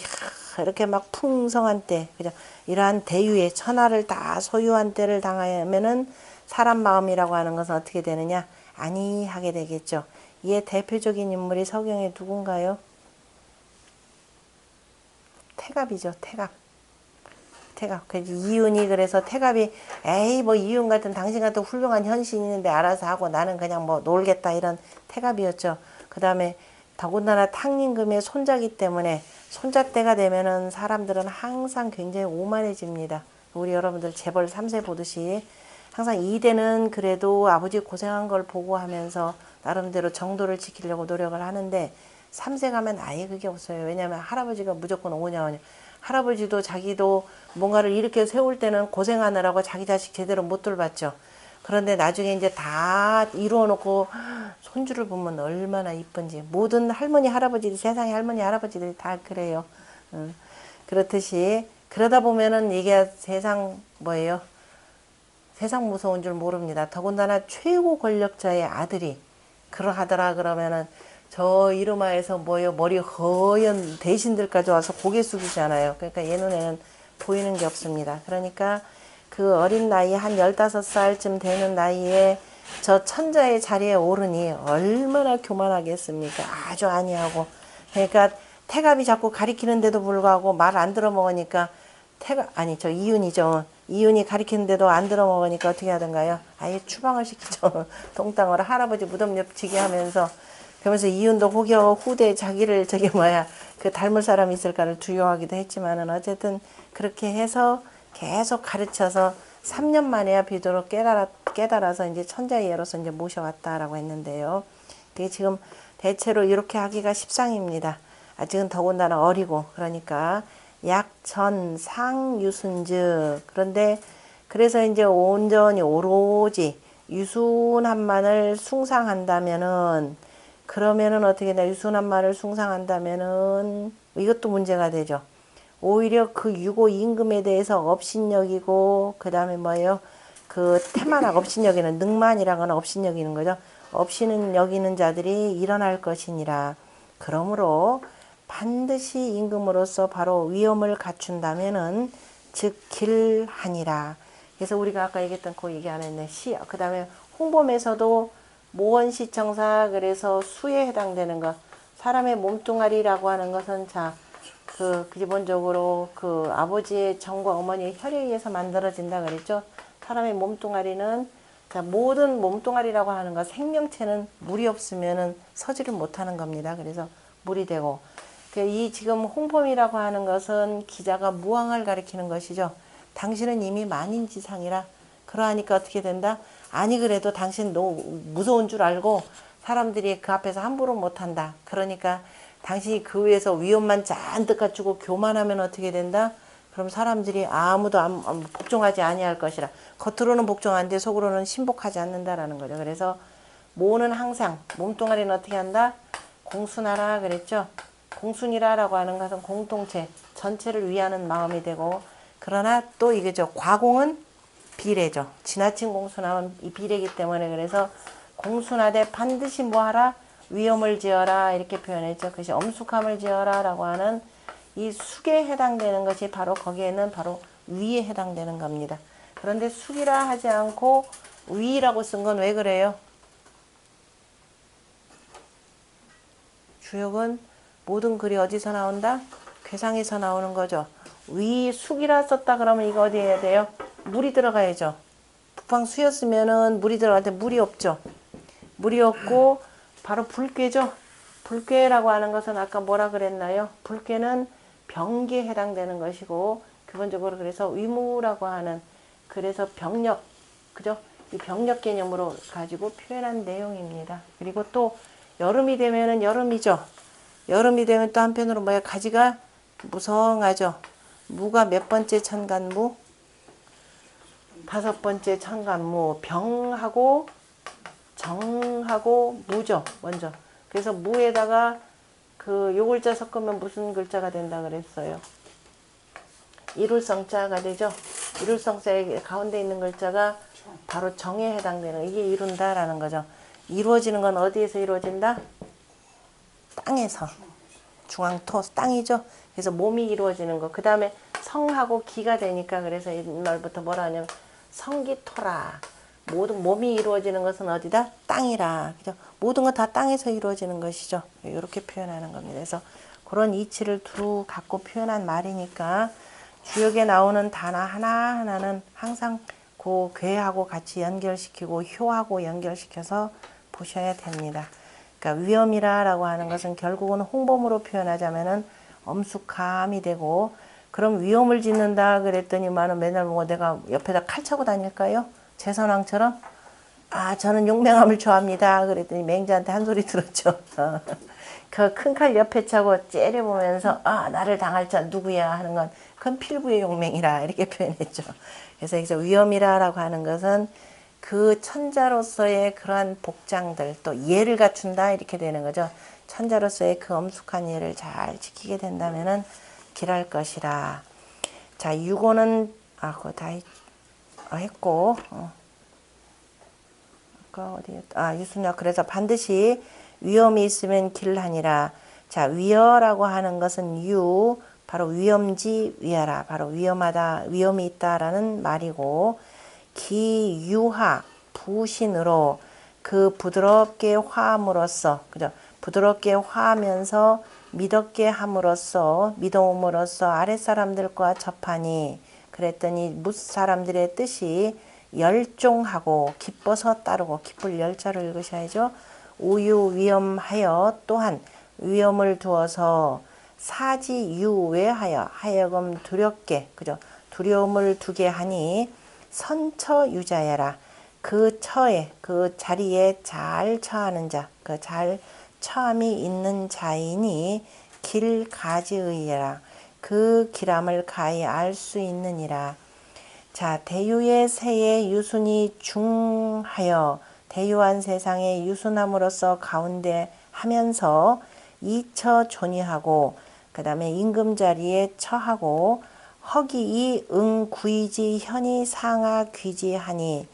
이렇게 막 풍성한 때 그죠 이러한 대유의 천하를 다 소유한 때를 당하면은 사람 마음이라고 하는 것은 어떻게 되느냐 안이하게 되겠죠. 이에 대표적인 인물이 서경에 누군가요? 태갑이죠. 태갑. 그래서 이윤이 그래서 태갑이 에이 뭐 이윤 같은 당신 같은 훌륭한 현신이 있는데 알아서 하고 나는 그냥 뭐 놀겠다 이런 태갑이었죠. 그 다음에 더군다나 탕림금의 손자기 때문에 손자 때가 되면은 사람들은 항상 굉장히 오만해집니다. 우리 여러분들 재벌 3세 보듯이 항상 2대는 그래도 아버지 고생한 걸 보고 하면서 나름대로 정도를 지키려고 노력을 하는데 3세 가면 아예 그게 없어요. 왜냐하면 할아버지가 무조건 오냐. 할아버지도 자기도 뭔가를 이렇게 세울 때는 고생하느라고 자기 자식 제대로 못 돌봤죠. 그런데 나중에 이제 다 이루어 놓고 손주를 보면 얼마나 이쁜지. 모든 할머니 할아버지들 세상에 할머니 할아버지들이 다 그래요. 그렇듯이 그러다 보면은 이게 세상 뭐예요? 세상 무서운 줄 모릅니다. 더군다나 최고 권력자의 아들이 그러하더라 그러면은 저 이름하에서 뭐요? 머리 허연 대신들까지 와서 고개 숙이잖아요. 그러니까 얘 눈에는 보이는 게 없습니다. 그러니까 그 어린 나이 한 15살쯤 되는 나이에 저 천자의 자리에 오르니 얼마나 교만하겠습니까? 아주 아니하고. 그러니까 태갑이 자꾸 가리키는데도 불구하고 말 안 들어먹으니까 아니 저 이윤이죠. 이윤이 가리키는데도 안 들어먹으니까 어떻게 하던가요? 아예 추방을 시키죠. 동땅으로 할아버지 무덤 옆치기 하면서. 그러면서 이윤도 혹여 후대 자기를 그 닮을 사람이 있을까를 두려워하기도 했지만은 어쨌든 그렇게 해서 계속 가르쳐서 3년 만에야 비도록 깨달아서 이제 천자예로서 이제 모셔왔다라고 했는데요. 그게 지금 대체로 이렇게 하기가 십상입니다. 아직은 더군다나 어리고 그러니까 약전 상유순즉 그런데 그래서 이제 온전히 오로지 유순한만을 숭상한다면은 그러면은 어떻게 돼? 유순한만을 숭상한다면은 이것도 문제가 되죠. 오히려 그 유고 임금에 대해서 업신여기고 그 다음에 뭐예요? 그 태만하고 업신여기는 능만이라거나 업신여기는 거죠. 업신은 여기는 자들이 일어날 것이니라. 그러므로 반드시 임금으로서 바로 위엄을 갖춘다면은 즉 길하니라. 그래서 우리가 아까 얘기했던 그 얘기 안 했네. 그 다음에 홍범에서도 모원시청사 그래서 수에 해당되는 것. 사람의 몸뚱아리라고 하는 것은 그 기본적으로 그 아버지의 정과 어머니의 혈에 의해서 만들어진다 그랬죠. 사람의 몸뚱아리는 모든 몸뚱아리라고 하는 것 생명체는 물이 없으면은 서지를 못하는 겁니다. 그래서 물이 되고 이 지금 홍범이라고 하는 것은 기자가 무왕을 가리키는 것이죠. 당신은 이미 만인지상이라 그러하니까 어떻게 된다? 아니 그래도 당신 너무 무서운 줄 알고 사람들이 그 앞에서 함부로 못한다. 그러니까 당신이 그 위에서 위엄만 잔뜩 갖추고 교만하면 어떻게 된다? 그럼 사람들이 아무도 복종하지 아니할 것이라. 겉으로는 복종하는데 속으로는 신복하지 않는다라는 거죠. 그래서 모는 항상 몸뚱아리는 어떻게 한다? 공순하라 그랬죠. 공순이라라고 하는 것은 공동체 전체를 위하는 마음이 되고 그러나 또 이게죠. 과공은 비례죠. 지나친 공순하면 이 비례이기 때문에 그래서 공순하되 반드시 뭐하라? 위엄을 지어라 이렇게 표현했죠. 그것이 엄숙함을 지어라 라고 하는 이 숙에 해당되는 것이 바로 거기에는 바로 위에 해당되는 겁니다. 그런데 숙이라 하지 않고 위라고 쓴 건 왜 그래요? 주역은 모든 글이 어디서 나온다? 괴상에서 나오는 거죠. 위 숙이라 썼다 그러면 이거 어디 해야 돼요? 물이 들어가야죠. 북방수였으면은 물이 들어갈 때 물이 없죠. 물이 없고 바로 불괴죠. 불괴라고 하는 것은 아까 뭐라 그랬나요? 불괴는 병기에 해당되는 것이고 기본적으로 그래서 위무라고 하는 그래서 병력 그죠? 이 병력 개념으로 가지고 표현한 내용입니다. 그리고 또 여름이 되면은 여름이죠. 여름이 되면 또 한편으로 뭐야? 가지가 무성하죠. 무가 몇 번째 천간무? 5번째 천간무. 병하고 정하고 무죠. 먼저. 그래서 무에다가 그 요 글자 섞으면 무슨 글자가 된다 그랬어요? 이룰성자가 되죠. 이룰성자의 가운데 있는 글자가 바로 정에 해당되는 이게 이룬다라는 거죠. 이루어지는 건 어디에서 이루어진다? 땅에서. 중앙토 땅이죠. 그래서 몸이 이루어지는 거. 그 다음에 성하고 기가 되니까 그래서 옛날부터 뭐라 하냐면 성기토라. 모든 몸이 이루어지는 것은 어디다? 땅이라. 그죠? 모든 건 다 땅에서 이루어지는 것이죠. 이렇게 표현하는 겁니다. 그래서 그런 이치를 두루 갖고 표현한 말이니까 주역에 나오는 단어 하나하나는 항상 그 괴하고 같이 연결시키고 효하고 연결시켜서 보셔야 됩니다. 그러니까 위엄이라고 하는 것은 결국은 홍범으로 표현하자면은 엄숙함이 되고 그럼 위엄을 짓는다 그랬더니만은 맨날 뭐 내가 옆에다 칼 차고 다닐까요? 제선왕처럼 저는 용맹함을 좋아합니다. 그랬더니 맹자한테 한 소리 들었죠. 그 큰 칼 옆에 차고 째려보면서 나를 당할 자 누구야 하는 건 그건 필부의 용맹이라 이렇게 표현했죠. 그래서 여기서 위엄이라고 하는 것은 그 천자로서의 그러한 복장들 또 예를 갖춘다 이렇게 되는 거죠. 천자로서의 그 엄숙한 예를 잘 지키게 된다면은 길할 것이라. 자, 유고는 그거 다 했고, 유순여. 그래서 반드시 위험이 있으면 길하니라. 자, 위여라고 하는 것은 바로 위험지 위하라. 바로 위험하다, 위험이 있다라는 말이고, 기유하, 부신으로 그 부드럽게 화함으로써, 그죠? 부드럽게 화하면서 믿었게 함으로써, 믿어옴으로써 아랫사람들과 접하니, 그랬더니 뭇사람들의 뜻이 열종하고 기뻐서 따르고, 기쁠 열자로 읽으셔야죠. 우유 위험하여 또한 위험을 두어서 사지유외하여 하여금 두렵게, 그죠? 두려움을 두게 하니 선처 유자야라. 그 처에, 그 자리에 잘 처하는 자, 그 잘 처함이 있는 자이니 길 가지의라. 그 길함을 가히 알 수 있느니라. 자, 대유의 세에 유순이 중하여 대유한 세상에 유순함으로써 가운데 하면서 이처 존의하고, 그 다음에 임금 자리에 처하고, 허기이 구이지 현이 상하 귀지하니.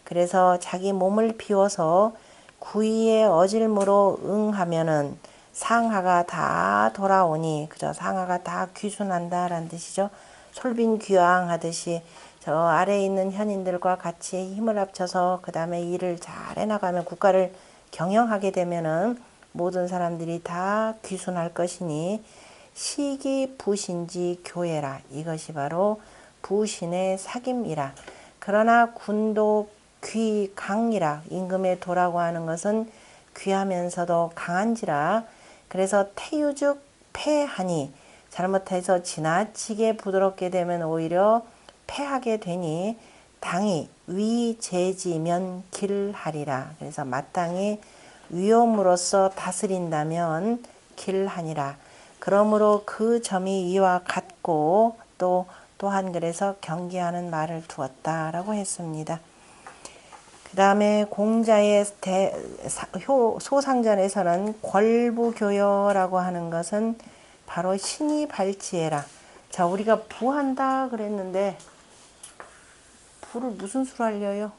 그래서 자기 몸을 비워서 구이의 어질무로 응하면은 상하가 다 돌아오니, 그죠? 상하가 다 귀순한다라는 뜻이죠. 솔빈귀왕 하듯이 저 아래에 있는 현인들과 같이 힘을 합쳐서 그 다음에 일을 잘 해나가면, 국가를 경영하게 되면은 모든 사람들이 다 귀순할 것이니 시기 부신지 교회라. 이것이 바로 부신의 사귐이라. 그러나 군도 귀강이라. 임금의 도라고 하는 것은 귀하면서도 강한지라. 그래서 태유즉 패하니, 잘못해서 지나치게 부드럽게 되면 오히려 패하게 되니 당이 위제지면 길하리라. 그래서 마땅히 위험으로써 다스린다면 길하니라. 그러므로 그 점이 이와 같고 또한 그래서 경계하는 말을 두었다라고 했습니다. 그 다음에 공자의 소상전에서는 궐부교여라고 하는 것은 바로 신이 발치해라. 자, 우리가 부한다 그랬는데 부를 무슨 수로 알려요?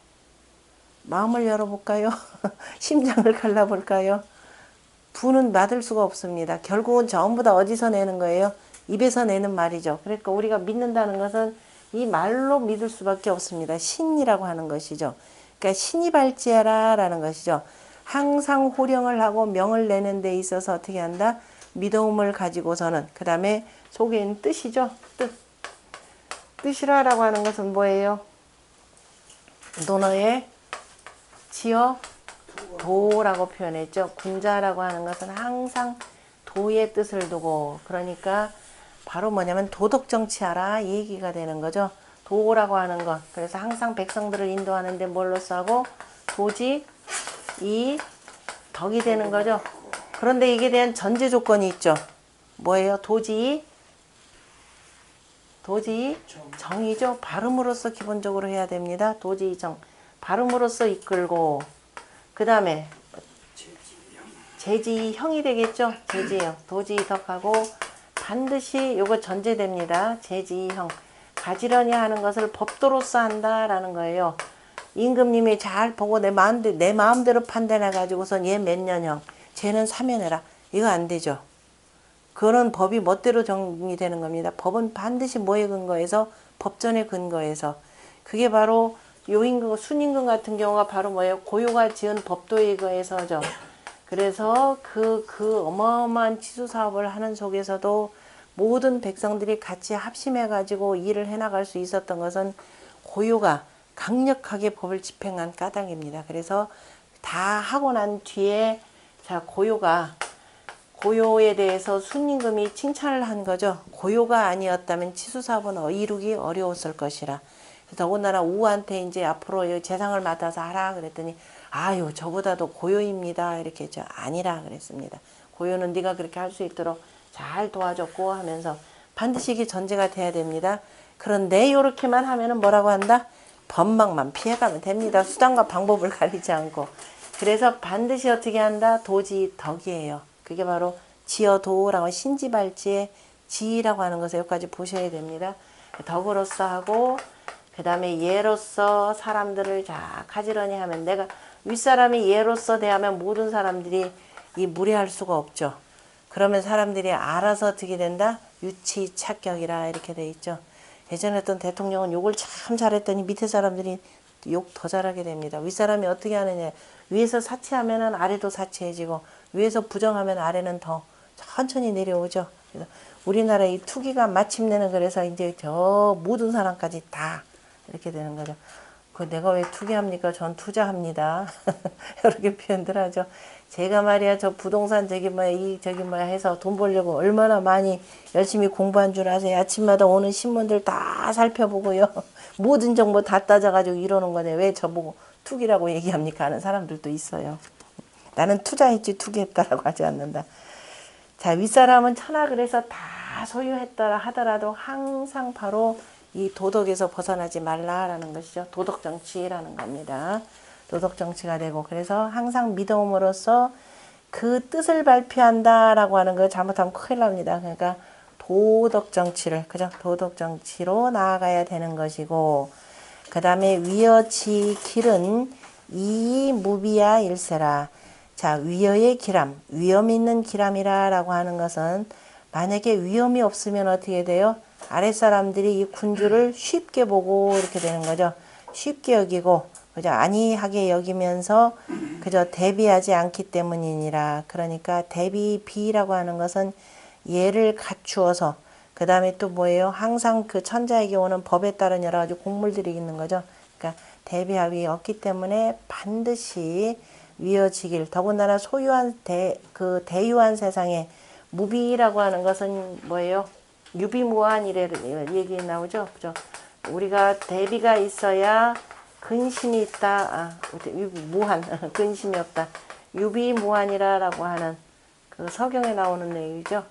마음을 열어볼까요? 심장을 갈라볼까요? 부는 받을 수가 없습니다. 결국은 전부 다 어디서 내는 거예요? 입에서 내는 말이죠. 그러니까 우리가 믿는다는 것은 이 말로 믿을 수밖에 없습니다. 신이라고 하는 것이죠. 그러니까 신이 발지하라 라는 것이죠. 항상 호령을 하고 명을 내는 데 있어서 어떻게 한다? 믿음을 가지고서는, 그 다음에 속에 있는 뜻이죠. 뜻이라고 하는 것은 뭐예요? 논어에 지어 도라고 표현했죠. 군자라고 하는 것은 항상 도의 뜻을 두고, 그러니까 바로 뭐냐면 도덕 정치하라 이 얘기가 되는 거죠. 도라고 하는 것. 그래서 항상 백성들을 인도하는데 뭘로 싸고 도지 이 덕이 되는 거죠. 그런데 이게 대한 전제 조건이 있죠. 뭐예요? 도지 정이죠. 발음으로써 기본적으로 해야 됩니다. 도지 정. 발음으로써 이끌고, 그 다음에 제지형이 되겠죠. 제지형. 도지덕하고 반드시 요거 전제됩니다. 제지형. 가지런히 하는 것을 법도로서 한다라는 거예요. 임금님이 잘 보고 내 마음대로 판단해 가지고선 얘 몇 년형, 쟤는 3년해라. 이거 안 되죠. 그거는 법이 멋대로 정리되는 겁니다. 법은 반드시 뭐에 근거해서? 법전에 근거해서. 그게 바로 요임금, 순임금 같은 경우가 바로 뭐예요? 고요가 지은 법도에 의거해서죠. 그래서 그 어마어마한 치수사업을 하는 속에서도 모든 백성들이 같이 합심해가지고 일을 해나갈 수 있었던 것은 고요가 강력하게 법을 집행한 까닭입니다. 그래서 다 하고 난 뒤에 자, 고요에 대해서 순임금이 칭찬을 한 거죠. 고요가 아니었다면 치수사업은 이루기 어려웠을 것이라. 더군다나 우한테 이제 앞으로 재상을 맡아서 하라 그랬더니 아유 저보다도 고요입니다 이렇게 했죠. 아니라 그랬습니다. 고요는 네가 그렇게 할 수 있도록 잘 도와줬고 하면서 반드시 이게 전제가 돼야 됩니다. 그런데 이렇게만 하면은 뭐라고 한다? 법망만 피해가면 됩니다. 수단과 방법을 가리지 않고. 그래서 반드시 어떻게 한다? 도지 덕이에요. 그게 바로 지어도라고 신지발지의 지라고 하는 것을 여기까지 보셔야 됩니다. 덕으로서 하고 그 다음에 예로서 사람들을 자 가지런히 하면 내가 윗사람이 예로서 대하면 모든 사람들이 이 무례할 수가 없죠. 그러면 사람들이 알아서 어떻게 된다? 유치 착격이라 이렇게 돼 있죠. 예전에 어떤 대통령은 욕을 참 잘했더니 밑에 사람들이 욕 더 잘하게 됩니다. 윗사람이 어떻게 하느냐. 위에서 사치하면은 아래도 사치해지고 위에서 부정하면 아래는 더 천천히 내려오죠. 그래서 우리나라 이 투기가 마침내는 그래서 이제 저 모든 사람까지 다 이렇게 되는 거죠. 그 내가 왜 투기합니까? 전 투자합니다. 이렇게 표현들 하죠. 제가 말이야 저 부동산 저기 뭐야 이 저기 뭐야 해서 돈 벌려고 얼마나 많이 열심히 공부한 줄 아세요? 아침마다 오는 신문들 다 살펴보고요. 모든 정보 다 따져가지고 이러는 거네. 왜 저보고 투기라고 얘기합니까? 하는 사람들도 있어요. 나는 투자했지 투기했다라고 하지 않는다. 자, 윗사람은 천하 그래서 다 소유했더라 하더라도 항상 바로 이 도덕에서 벗어나지 말라라는 것이죠. 도덕 정치라는 겁니다. 도덕 정치가 되고 그래서 항상 믿음으로써 그 뜻을 발표한다라고 하는 거 잘못하면 큰일 납니다. 그러니까 도덕 정치를 그죠? 도덕 정치로 나아가야 되는 것이고 그 다음에 위어지 길은 이 무비야 일세라. 자, 위어의 기람, 위험 있는 기람이라고 하는 것은 만약에 위험이 없으면 어떻게 돼요? 아랫사람들이 이 군주를 쉽게 보고 이렇게 되는 거죠. 쉽게 여기고 그죠? 안이하게 여기면서 그저 대비하지 않기 때문이니라. 그러니까 대비비라고 하는 것은 예를 갖추어서 그 다음에 또 뭐예요? 항상 그 천자에게 오는 법에 따른 여러 가지 공물들이 있는 거죠. 그러니까 대비합이 없기 때문에 반드시 위어지길. 더군다나 소유한 그 대유한 세상에 무비라고 하는 것은 뭐예요? 유비무한이래 얘기 나오죠. 그죠? 우리가 대비가 있어야 근심이 있다. 무한 근심이 없다. 유비무한이라고 하는 그 서경에 나오는 내용이죠.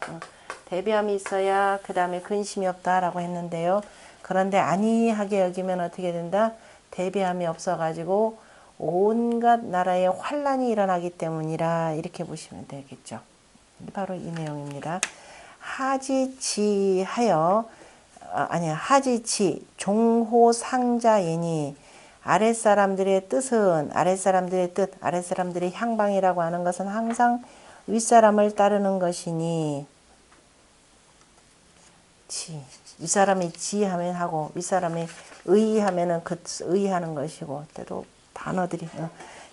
대비함이 있어야 그 다음에 근심이 없다라고 했는데요. 그런데 안이하게 여기면 어떻게 된다? 대비함이 없어가지고 온갖 나라에 환란이 일어나기 때문이라 이렇게 보시면 되겠죠. 바로 이 내용입니다. 하지치하여 아니야 하지치 종호상자이니 아랫사람들의 뜻은 아랫사람들의 뜻 아랫사람들의 향방이라고 하는 것은 항상 윗사람을 따르는 것이니 윗사람이 지하면 하고 윗사람이 의하면은 그 의하는 것이고 때로 단어들이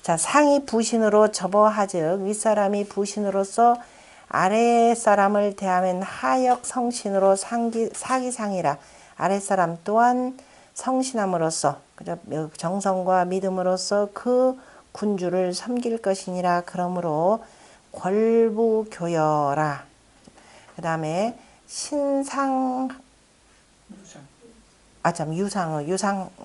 자 상이 부신으로 접어하즉 윗사람이 부신으로서 아랫사람을 대하면 하역 성신으로 사기상이라 아랫사람 또한 성신함으로써 정성과 믿음으로써 그 군주를 섬길 것이니라. 그러므로 권부교여라. 그 다음에 신상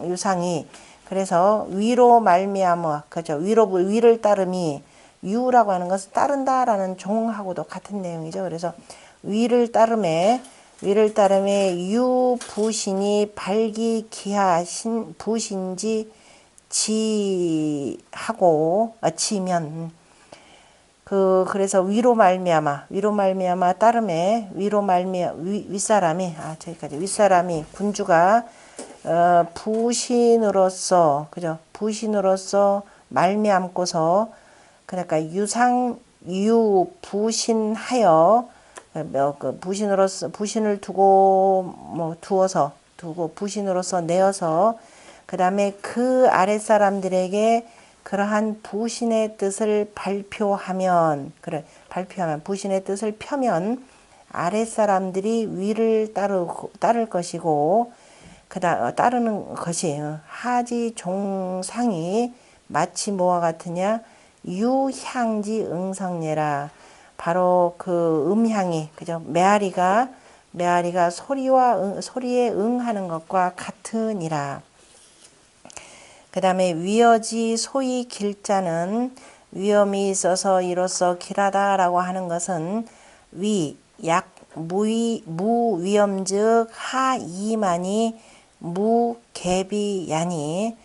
유상이 그래서 위로 말미암아 그죠? 위를 따름이 유라고 하는 것은 따른다라는 종하고도 같은 내용이죠. 그래서 위를 따름에 유 부신이 발기기하 부신지 지하고 지면 그래서 위로 말미암아 따름에 윗사람이 저기까지 윗사람이 군주가 부신으로서 그죠? 부신으로서 말미암고서 그러니까 부신하여 부신을 두고 부신으로서 내어서 그 다음에 그 아랫 사람들에게 그러한 부신의 뜻을 발표하면 부신의 뜻을 펴면 아랫 사람들이 위를 따를 것이고 따르는 것이 하지 종상이 마치 뭐와 같으냐 유향지 응성례라. 바로 그 음향이 그죠? 메아리가 소리에 응하는 것과 같으니라. 그 다음에 위어지 소위 길자는 위험이 있어서 이로써 길하다라고 하는 것은 무위험즉 하이만이 무개비야니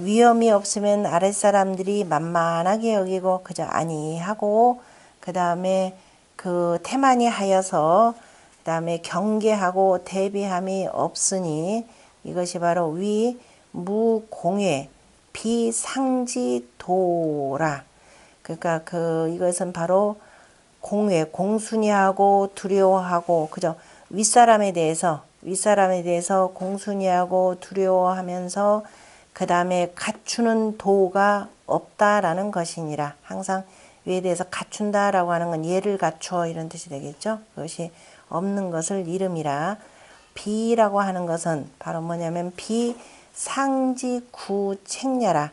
위험이 없으면 아랫사람들이 만만하게 여기고 그저 아니하고 그 다음에 그 태만히 하여서 다음에 경계하고 대비함이 없으니 이것이 바로 위 무공회 비상지도라. 그러니까 이것은 바로 공회, 공순이하고 두려워하고, 그죠? 윗사람에 대해서 공순이하고 두려워하면서 그 다음에 갖추는 도가 없다라는 것이니라. 항상 위에 대해서 갖춘다라고 하는 건 예를 갖추어 이런 뜻이 되겠죠. 그것이 없는 것을 이름이라. 비라고 하는 것은 바로 뭐냐면 비상지구책녀라.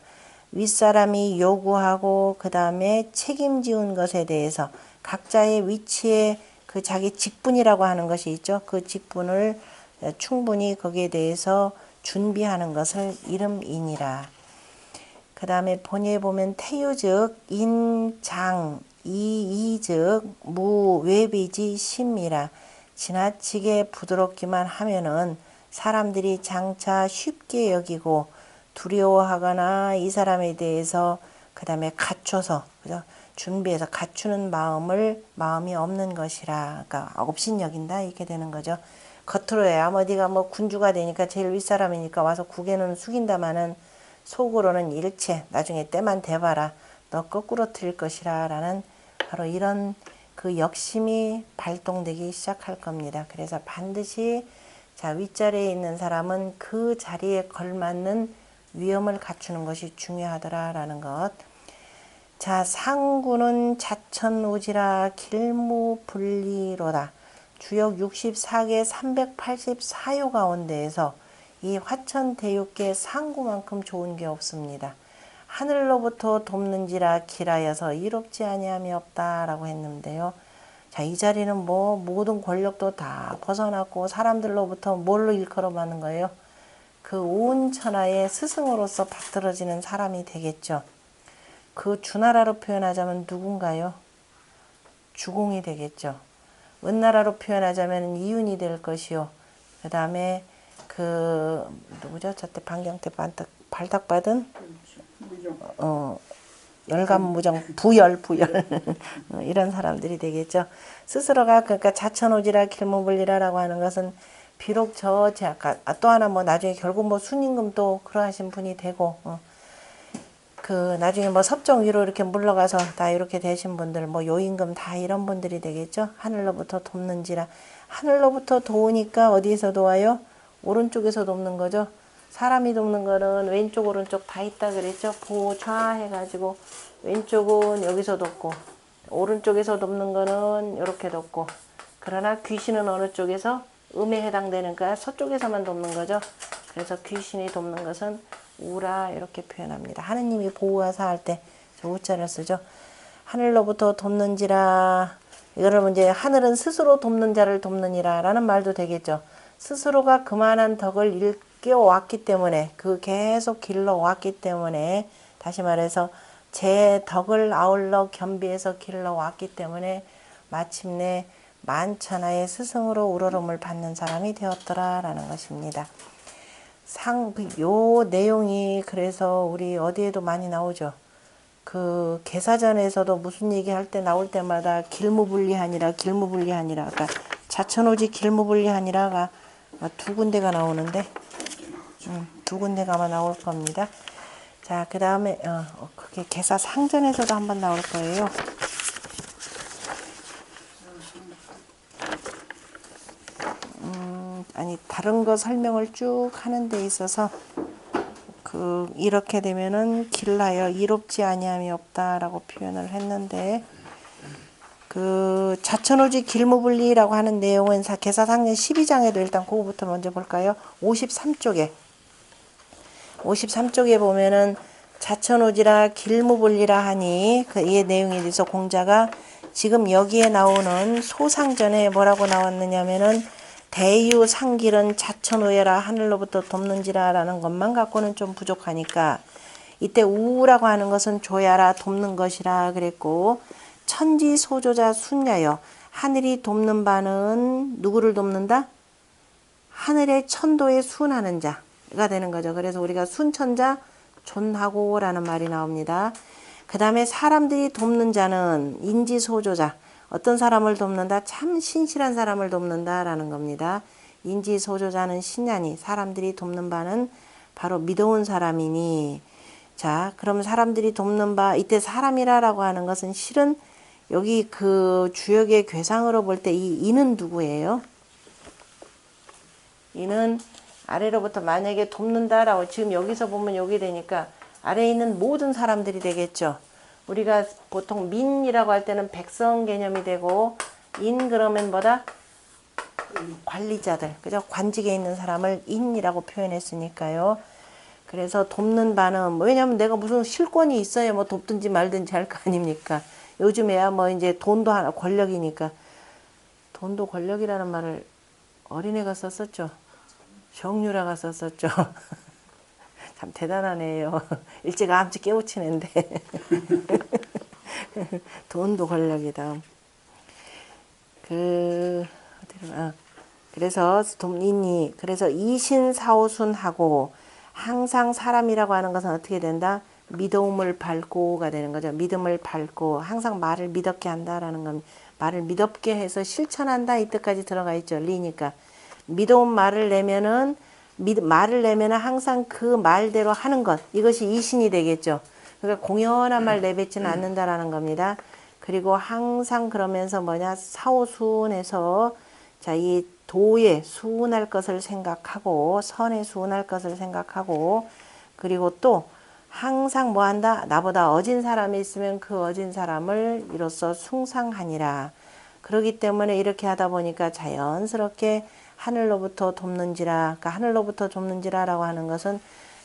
윗사람이 요구하고 그 다음에 책임지은 것에 대해서 각자의 위치에 그 자기 직분이라고 하는 것이 있죠. 그 직분을 충분히 거기에 대해서 준비하는 것을 이름이니라. 그 다음에 본의에 보면 태유즉 인장 이이즉 무외비지 심이라. 지나치게 부드럽기만 하면은 사람들이 장차 쉽게 여기고 두려워하거나 이 사람에 대해서 그 다음에 갖춰서, 그죠? 준비해서 갖추는 마음이 없는 것이라. 그러니까 업신여긴다 이렇게 되는 거죠. 겉으로야 어디가 뭐 군주가 되니까 제일 윗사람이니까 와서 고개는 숙인다마는 속으로는 일체 나중에 때만 대봐라 너 거꾸로 틀릴 것이라 라는 바로 이런 그 역심이 발동되기 시작할 겁니다. 그래서 반드시 자 윗자리에 있는 사람은 그 자리에 걸맞는 위엄을 갖추는 것이 중요하더라라는 것. 자 상구는 자천오지라 길무분리로다. 주역 64개 384요 가운데에서 이 화천대육계 상구만큼 좋은 게 없습니다. 하늘로부터 돕는지라 길하여서 이롭지 아니함이 없다라고 했는데요. 자, 이 자리는 뭐 모든 권력도 다 벗어났고 사람들로부터 뭘로 일컬어받는 거예요? 그 온 천하의 스승으로서 받들어지는 사람이 되겠죠. 그 주나라로 표현하자면 누군가요? 주공이 되겠죠. 은나라로 표현하자면 이윤이 될 것이요. 그 다음에 누구죠? 저때 반경태 발탁받은 열감무정 부열 이런 사람들이 되겠죠. 스스로가 그러니까 자천오지라 길무불리라라고 하는 것은 비록 또 하나 뭐 나중에 결국 뭐 순임금도 그러하신 분이 되고 나중에 뭐 섭정 위로 이렇게 물러가서 다 이렇게 되신 분들 뭐 요임금 다 이런 분들이 되겠죠. 하늘로부터 돕는지라. 하늘로부터 도우니까 어디에서 도와요? 오른쪽에서 돕는 거죠. 사람이 돕는 거는 왼쪽 오른쪽 다 있다 그랬죠. 보좌 해가지고 왼쪽은 여기서 돕고 오른쪽에서 돕는 거는 이렇게 돕고 그러나 귀신은 어느 쪽에서 음에 해당되니까 서쪽에서만 돕는 거죠. 그래서 귀신이 돕는 것은 우라 이렇게 표현합니다. 하느님이 보호하사 할 때 저 우자를 쓰죠. 하늘로부터 돕는지라. 이거를 이제 하늘은 스스로 돕는 자를 돕느니라 라는 말도 되겠죠. 스스로가 그만한 덕을 일깨워왔기 때문에 계속 길러왔기 때문에 다시 말해서 제 덕을 아울러 겸비해서 길러왔기 때문에 마침내 만천하의 스승으로 우러름을 받는 사람이 되었더라라는 것입니다. 요 내용이 그래서 우리 어디에도 많이 나오죠. 계사전에서도 무슨 얘기할 때 나올 때마다 길무불리하니라 그러니까 자천오지 길무불리하니라가 두 군데가 나오는데 두 군데가 아마 나올 겁니다. 자, 그 다음에 그게 계사상전에서도 한번 나올 거예요. 아니 다른 거 설명을 쭉 하는 데 있어서 이렇게 되면은 길하여 이롭지 아니함이 없다라고 표현을 했는데 자천오지 길무불리라고 하는 내용은 계사상전 12장에도 일단 그거부터 먼저 볼까요? 53쪽에 보면은 자천오지라 길무불리라 하니 이 내용에 대해서 공자가 지금 여기에 나오는 소상전에 뭐라고 나왔느냐면은 대유상길은 자천오여라 하늘로부터 돕는지라 라는 것만 갖고는 좀 부족하니까 이때 우라고 하는 것은 조야라 돕는 것이라 그랬고 천지소조자 순야여 하늘이 돕는 바는 누구를 돕는다? 하늘의 천도에 순하는 자가 되는 거죠. 그래서 우리가 순천자 존하고 라는 말이 나옵니다. 그 다음에 사람들이 돕는 자는 인지소조자 어떤 사람을 돕는다? 참 신실한 사람을 돕는다라는 겁니다. 인지소조자는 신냐니 사람들이 돕는 바는 바로 믿어온 사람이니. 자, 그럼 사람들이 돕는 바 이때 사람이라고 하는 것은 실은 여기 그 주역의 괴상으로 볼 때 이 이는 누구예요? 이는 아래로부터 만약에 돕는다라고 지금 여기서 보면 여기 되니까 아래에 있는 모든 사람들이 되겠죠. 우리가 보통 민이라고 할 때는 백성 개념이 되고 인 그러면 뭐다? 관리자들, 그죠? 관직에 있는 사람을 인이라고 표현했으니까요. 그래서 돕는 바는 왜냐면 내가 무슨 실권이 있어야 뭐 돕든지 말든지 할 거 아닙니까? 요즘에야 뭐 이제 돈도 하나 권력이니까 돈도 권력이라는 말을 어린애가 썼었죠. 정유라가 썼었죠. 참 대단하네요. 일찌감치 깨우치는데 돈도 권력이다. 그래서 돈이니 그래서 이신사오순하고 항상 사람이라고 하는 것은 어떻게 된다? 믿음을 밟고가 되는 거죠. 믿음을 밟고 항상 말을 믿었게 한다라는 겁니다. 말을 믿었게 해서 실천한다 이 뜻까지 들어가 있죠. 리니까 믿음 말을 내면은 말을 내면은 항상 그 말대로 하는 것 이것이 이신이 되겠죠. 그러니까 공연한 말 내뱉지는 않는다라는 겁니다. 그리고 항상 그러면서 뭐냐 사오순에서 자, 이 도에 수운할 것을 생각하고 선에 수운할 것을 생각하고 그리고 또 항상 뭐 한다? 나보다 어진 사람이 있으면 그 어진 사람을 이로써 숭상하니라. 그러기 때문에 이렇게 하다 보니까 자연스럽게 하늘로부터 돕는지라. 그러니까 하늘로부터 돕는지라라고 하는 것은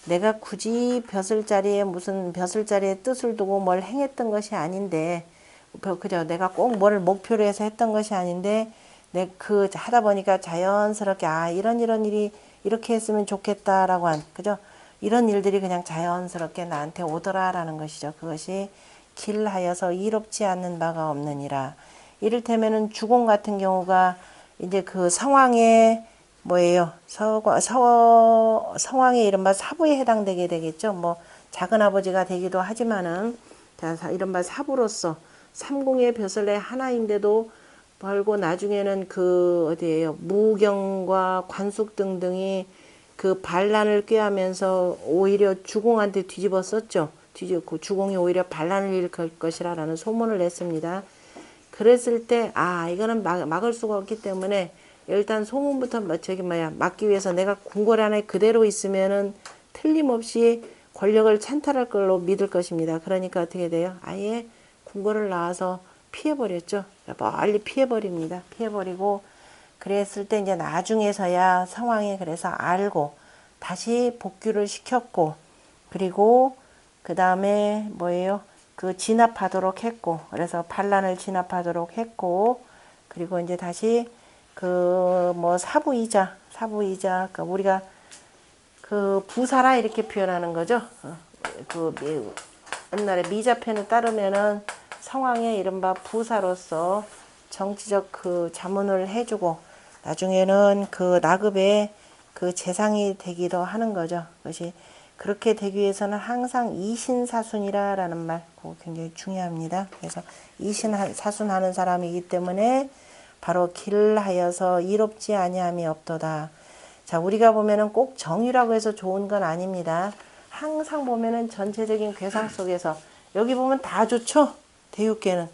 내가 굳이 벼슬자리에 무슨 벼슬자리에 뜻을 두고 뭘 행했던 것이 아닌데 그죠? 내가 꼭 뭘 목표로 해서 했던 것이 아닌데 내 그 하다 보니까 자연스럽게 아 이런 일이 이렇게 했으면 좋겠다라고 한 그죠? 이런 일들이 그냥 자연스럽게 나한테 오더라라는 것이죠. 그것이 길하여서 이롭지 않는 바가 없느니라. 이를테면은 주공 같은 경우가 이제 그 상황에 뭐예요? 상황의 이른바 사부에 해당되게 되겠죠. 뭐 작은 아버지가 되기도 하지만은 자 이른바 사부로서 삼궁의 벼슬의 하나인데도 벌고 나중에는 그 어디에요? 무경과 관숙 등등이 그 반란을 꾀하면서 오히려 주공한테 뒤집었었죠. 뒤집고 주공이 오히려 반란을 일으킬 것이라는 소문을 냈습니다. 그랬을 때 아 이거는 막을 수가 없기 때문에 일단 소문부터 막기 위해서 내가 궁궐 안에 그대로 있으면은 틀림없이 권력을 찬탈할 걸로 믿을 것입니다. 그러니까 어떻게 돼요? 아예 궁궐을 나와서 피해버렸죠. 멀리 피해버립니다. 피해버리고 그랬을 때 이제 나중에서야 상황이 그래서 알고 다시 복귀를 시켰고 그리고 그 다음에 뭐예요? 그 진압하도록 했고 그래서 반란을 진압하도록 했고 그리고 이제 다시 그 뭐 사부이자 그러니까 우리가 그 부사라 이렇게 표현하는 거죠. 그 옛날에 미자편에 따르면은 상황에 이른바 부사로서 정치적 그 자문을 해주고 나중에는 그 나급의 그 재상이 되기도 하는 거죠. 그것이 그렇게 되기 위해서는 항상 이신사순이라는 말 그거 굉장히 중요합니다. 그래서 이신사순하는 사람이기 때문에 바로 길하여서 이롭지 아니함이 없도다. 자 우리가 보면은 꼭 정유라고 해서 좋은 건 아닙니다. 항상 보면은 전체적인 괴상 속에서 여기 보면 다 좋죠. 대육계는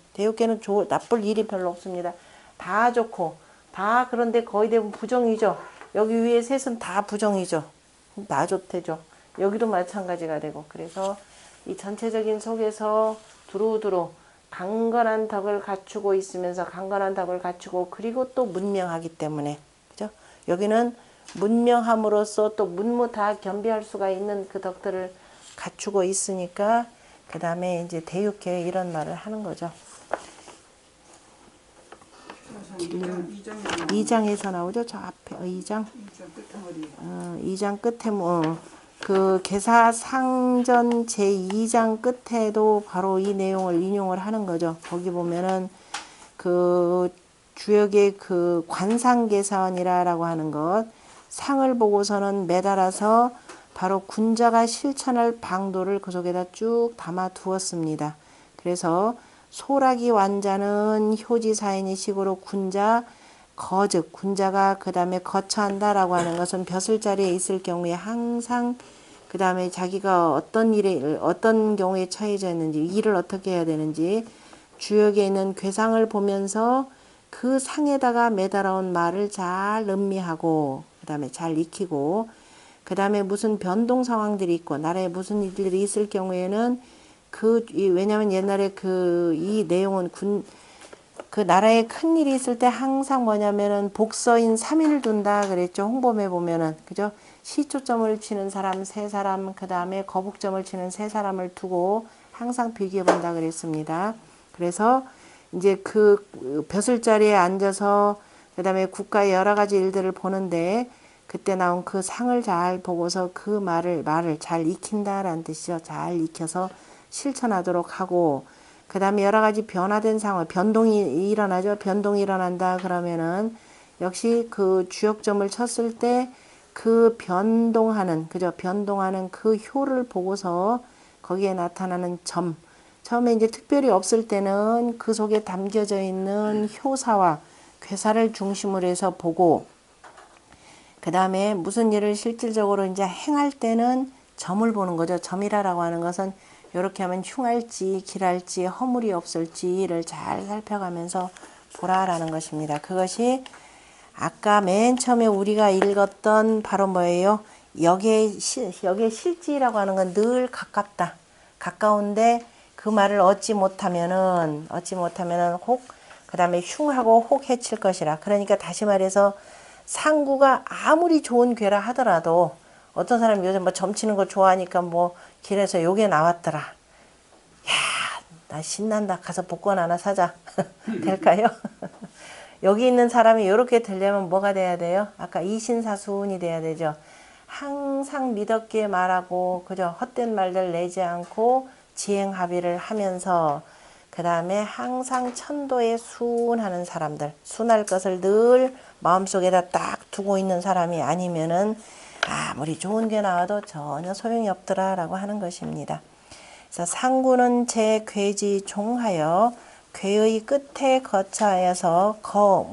나쁠 일이 별로 없습니다. 다 좋고 다 그런데 거의 대부분 부정이죠. 여기 위에 셋은 다 부정이죠. 다 좋대죠. 여기도 마찬가지가 되고 그래서 이 전체적인 속에서 두루두루 강건한 덕을 갖추고 있으면서 강건한 덕을 갖추고 그리고 또 문명하기 때문에 그죠? 여기는 문명함으로써 또 문무 다 겸비할 수가 있는 그 덕들을 갖추고 있으니까 그 다음에 이제 대육회 이런 말을 하는 거죠. 2장에서 나오죠. 저 앞에 2장. 2장 끝에 그 계사상전 제2장 끝에도 바로 이 내용을 인용을 하는 거죠. 거기 보면은 그 주역의 그 관상계산이라고 하는 것 상을 보고서는 매달아서 바로 군자가 실천할 방도를 그 속에다 쭉 담아 두었습니다. 그래서 소라기 완자는 효지사인이식으로 군자, 거즉 군자가 그 다음에 거처한다라고 하는 것은 벼슬자리에 있을 경우에 항상 그 다음에 자기가 어떤 일에 어떤 경우에 처해져 있는지 일을 어떻게 해야 되는지 주역에 있는 괴상을 보면서 그 상에다가 매달아온 말을 잘 음미하고 그 다음에 잘 익히고 그 다음에 무슨 변동 상황들이 있고 나라에 무슨 일들이 있을 경우에는 왜냐면 옛날에 이 내용은 그 나라에 큰 일이 있을 때 항상 뭐냐면은 복서인 3인을 둔다 그랬죠. 홍범에 보면은. 그죠? 시초점을 치는 사람 3사람, 그 다음에 거북점을 치는 3사람을 두고 항상 비교해 본다 그랬습니다. 그래서 이제 그 벼슬자리에 앉아서 그 다음에 국가의 여러 가지 일들을 보는데 그때 나온 그 상을 잘 보고서 그 말을 잘 익힌다라는 뜻이죠. 잘 익혀서 실천하도록 하고 그 다음에 여러 가지 변화된 상황, 변동이 일어나죠. 변동이 일어난다 그러면은 역시 그 주역점을 쳤을 때 그 변동하는 그 효를 보고서 거기에 나타나는 점. 처음에 이제 특별히 없을 때는 그 속에 담겨져 있는 효사와 괴사를 중심으로 해서 보고 그 다음에 무슨 일을 실질적으로 이제 행할 때는 점을 보는 거죠. 점이라고 하는 것은 이렇게 하면 흉할지 길할지 허물이 없을지를 잘 살펴가면서 보라라는 것입니다. 그것이 아까 맨 처음에 우리가 읽었던 바로 뭐예요? 역의 실지라고 하는 건 늘 가깝다. 가까운데 그 말을 얻지 못하면은 혹 그 다음에 흉하고 혹 해칠 것이라. 그러니까 다시 말해서 상구가 아무리 좋은 괴라 하더라도 어떤 사람이 요즘 뭐 점치는 거 좋아하니까 뭐 길에서 요게 나왔더라. 야, 나 신난다. 가서 복권 하나 사자. 될까요? 여기 있는 사람이 이렇게 되려면 뭐가 돼야 돼요? 아까 이신사순이 돼야 되죠. 항상 미덥게 말하고 그저 헛된 말들 내지 않고 지행합의를 하면서 그 다음에 항상 천도에 순하는 사람들, 순할 것을 늘 마음속에다 딱 두고 있는 사람이 아니면은 아무리 좋은 게 나와도 전혀 소용이 없더라라고 하는 것입니다. 그래서 상구는 제 괴지 종하여 괴의 끝에 거처하여서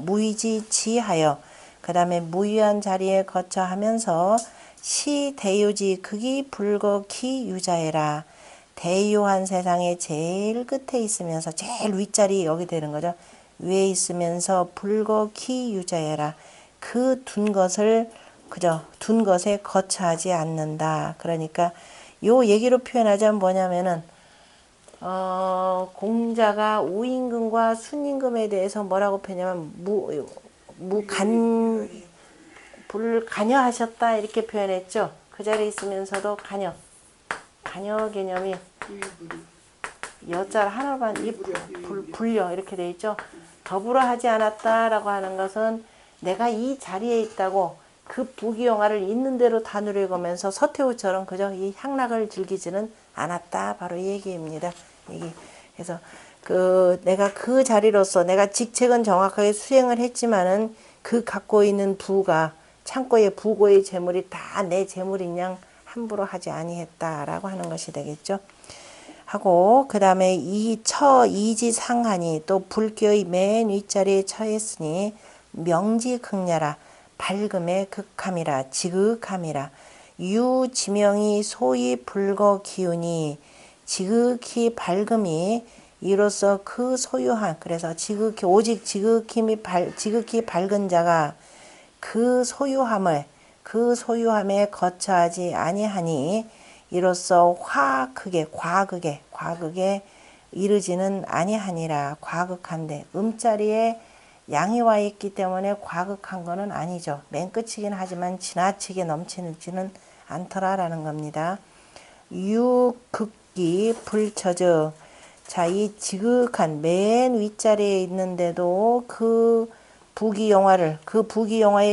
무의지지하여 그 다음에 무유한 자리에 거처하면서 시 대유지 극이 불거기 유자해라. 대유한 세상의 제일 끝에 있으면서 제일 윗자리 여기 되는 거죠. 위에 있으면서 불거기 유자해라. 그 둔 것에 거처하지 않는다. 그러니까 요 얘기로 표현하자면 뭐냐면은 공자가 우임금과 순임금에 대해서 뭐라고 표현하면 불간여하셨다 이렇게 표현했죠. 그 자리에 있으면서도 간여 개념이 여자 하나만 불려 이렇게 돼 있죠. 더불어 하지 않았다라고 하는 것은 내가 이 자리에 있다고 그 부귀영화를 있는 대로 다 누려가면서 서태후처럼 그저 이 향락을 즐기지는 않았다. 바로 이 얘기입니다. 그래서 내가 그 자리로서 내가 직책은 정확하게 수행을 했지만은 그 갖고 있는 부가 창고의 부고의 재물이 다 내 재물인 양 함부로 하지 아니했다라고 하는 것이 되겠죠. 하고 그 다음에 이지상하니 또 불교의 맨 윗자리에 처했으니 명지극렬하 밝음의 극함이라 지극함이라 유지명이 소위 불거기운이 지극히 밝음이 이로써 그 소유한 그래서 오직 지극히 밝은 자가 그 소유함에 거처하지 아니하니 이로써 과극에 이르지는 아니하니라. 과극한데 음자리에 양이 와 있기 때문에 과극한 거는 아니죠. 맨 끝이긴 하지만 지나치게 넘치지는 않더라라는 겁니다. 유극기 불처즉 자, 이 지극한 맨 윗자리에 있는데도 그 부귀영화의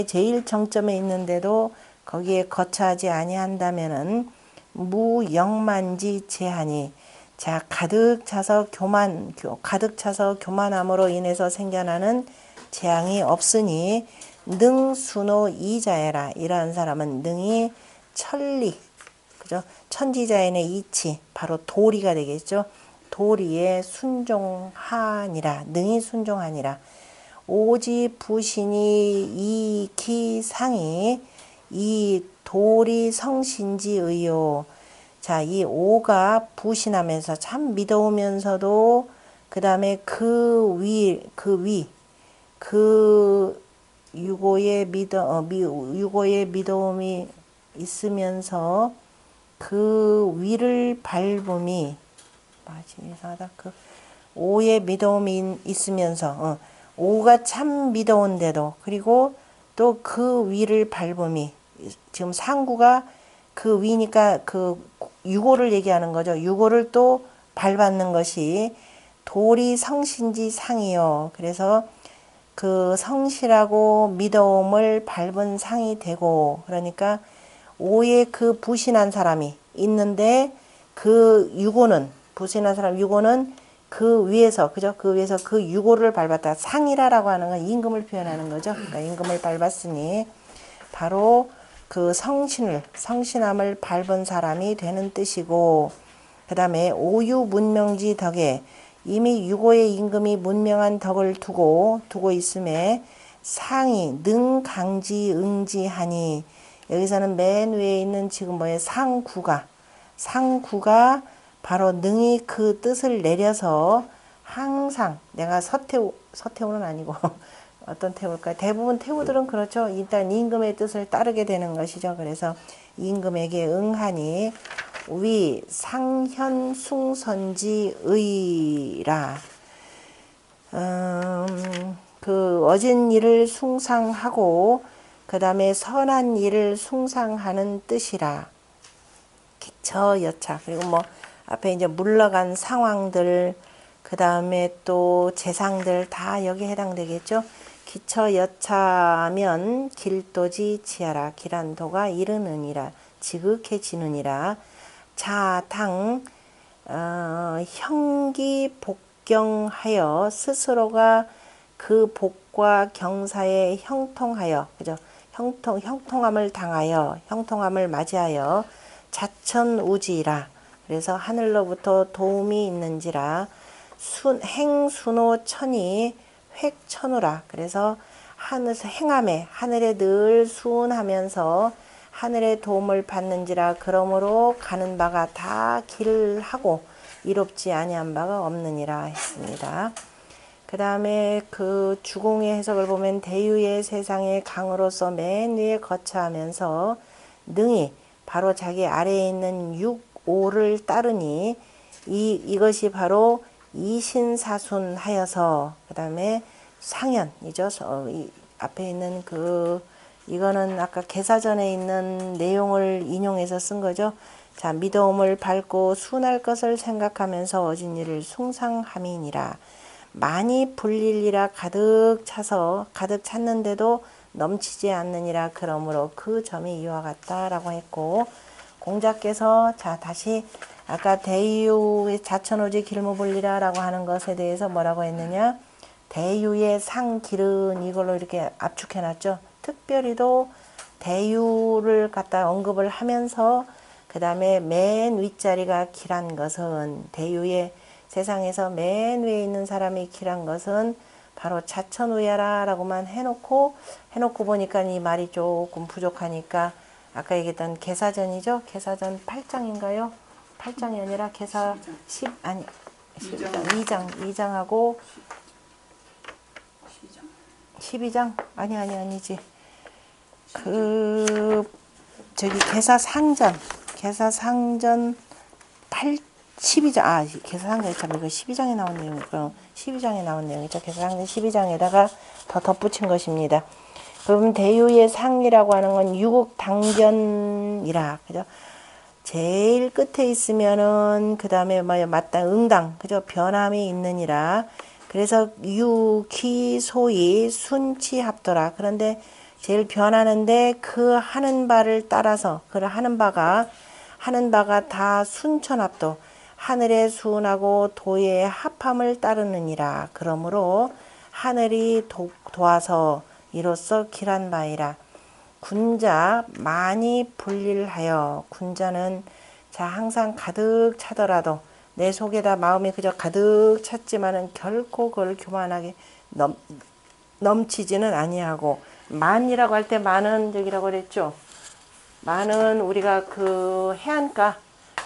제일 정점에 있는데도 거기에 거처하지 아니한다면은 무영만지 제하니 자 가득 차서 교만함으로 인해서 생겨나는 재앙이 없으니 능순호 이자해라. 이러한 사람은 능이 천리 그죠? 천지자연의 이치 바로 도리가 되겠죠. 도리에 순종하니라. 능히 순종하니라. 오지 부신이 이기상이 이 도리 성신지의요. 자, 이 오가 부신하면서 참 믿어오면서도 그 다음에 그 유고의 믿어움이 있으면서 그 위를 밟음이 이상하다. 그 오의 믿어움이 있으면서 오가 참 믿어온데도 그리고 또 그 위를 밟음이 지금 상구가 그 위니까 그 유고를 얘기하는 거죠. 유고를 또 밟았는 것이 도리 성신지 상이요. 그래서 그 성실하고 믿어옴을 밟은 상이 되고 그러니까 오에 그 부신한 사람이 있는데 그 유고는 부신한 사람 유고는 그 위에서 그죠? 그 위에서 그 유고를 밟았다. 상이라라고 하는 건 임금을 표현하는 거죠. 그러니까 임금을 밟았으니 바로 그 성신함을 밟은 사람이 되는 뜻이고 그 다음에 오유 문명지 덕에 이미 유고의 임금이 문명한 덕을 두고 있음에 상이 능 강지 응지하니 여기서는 맨 위에 있는 지금 뭐예요? 상구가 바로 능히 그 뜻을 내려서 항상 내가 서태후는 아니고 어떤 태후일까? 대부분 태후들은 그렇죠. 일단 임금의 뜻을 따르게 되는 것이죠. 그래서 임금에게 응하니 위 상현 숭선지의라. 그 어진 일을 숭상하고 그 다음에 선한 일을 숭상하는 뜻이라. 기처여차. 그리고 뭐 앞에 이제 물러간 상황들 그 다음에 또 재상들 다 여기에 해당되겠죠. 기처여차면 길도지 지하라. 길한도가 이르느니라. 지극해지느니라. 자당 형기 복경하여 스스로가 그 복과 경사에 형통하여 그죠? 형통함을 당하여 형통함을 맞이하여 자천우지라. 그래서 하늘로부터 도움이 있는지라. 행순호천이 획천우라. 그래서 행함에 하늘에 늘 순하면서 하늘의 도움을 받는지라. 그러므로 가는 바가 다 길을 하고 이롭지 아니한 바가 없느니라 했습니다. 그 다음에 그 주공의 해석을 보면 대유의 세상의 강으로서 맨 위에 거처하면서 능히 바로 자기 아래에 있는 육오를 따르니 이것이 바로 이신사순하여서 그 다음에 상현이죠. 이 앞에 있는 이거는 아까 개사전에 있는 내용을 인용해서 쓴 거죠. 자, 믿어옴을 밟고 순할 것을 생각하면서 어진 일을 숭상함이니라. 많이 불릴이라 가득 찼는데도 넘치지 않느니라. 그러므로 그 점이 이와 같다라고 했고 공자께서 자 다시 아까 대유의 자천오지 길무불리라라고 하는 것에 대해서 뭐라고 했느냐. 대유의 상길은 이걸로 이렇게 압축해놨죠. 특별히도 대유를 갖다 언급을 하면서 그 다음에 맨 윗자리가 길한 것은 대유의 세상에서 맨 위에 있는 사람이 길한 것은 바로 자천우야라 라고만 해놓고 보니까 이 말이 조금 부족하니까 아까 얘기했던 개사전이죠. 개사전 8장인가요? 8장이 아니라 개사 2장하고 12장? 아니지. 저기 개사상전 12장, 개사상전 참 이거 12장에 나온 내용이고요. 12장에 나온 내용이죠. 개사상전 12장에다가 더 덧붙인 것입니다. 그러면 대유의 상이라고 하는 건 유국당견이라, 그죠? 제일 끝에 있으면은 그 다음에 마땅 응당, 그죠? 변함이 있느니라. 그래서 유기소이 순치합더라. 그런데 제일 변하는데 그 하는 바를 따라서 하는 바가 다 순천합도 하늘의 순하고 도의 합함을 따르느니라. 그러므로 하늘이 도와서 이로써 길한 바이라. 군자 많이 불릴하여 군자는 자 항상 가득 차더라도 내 속에다 마음이 그저 가득 찼지만은 결코 그걸 교만하게 넘치지는 아니하고, 만이라고 할 때 만은 저기라고 그랬죠. 만은 우리가 그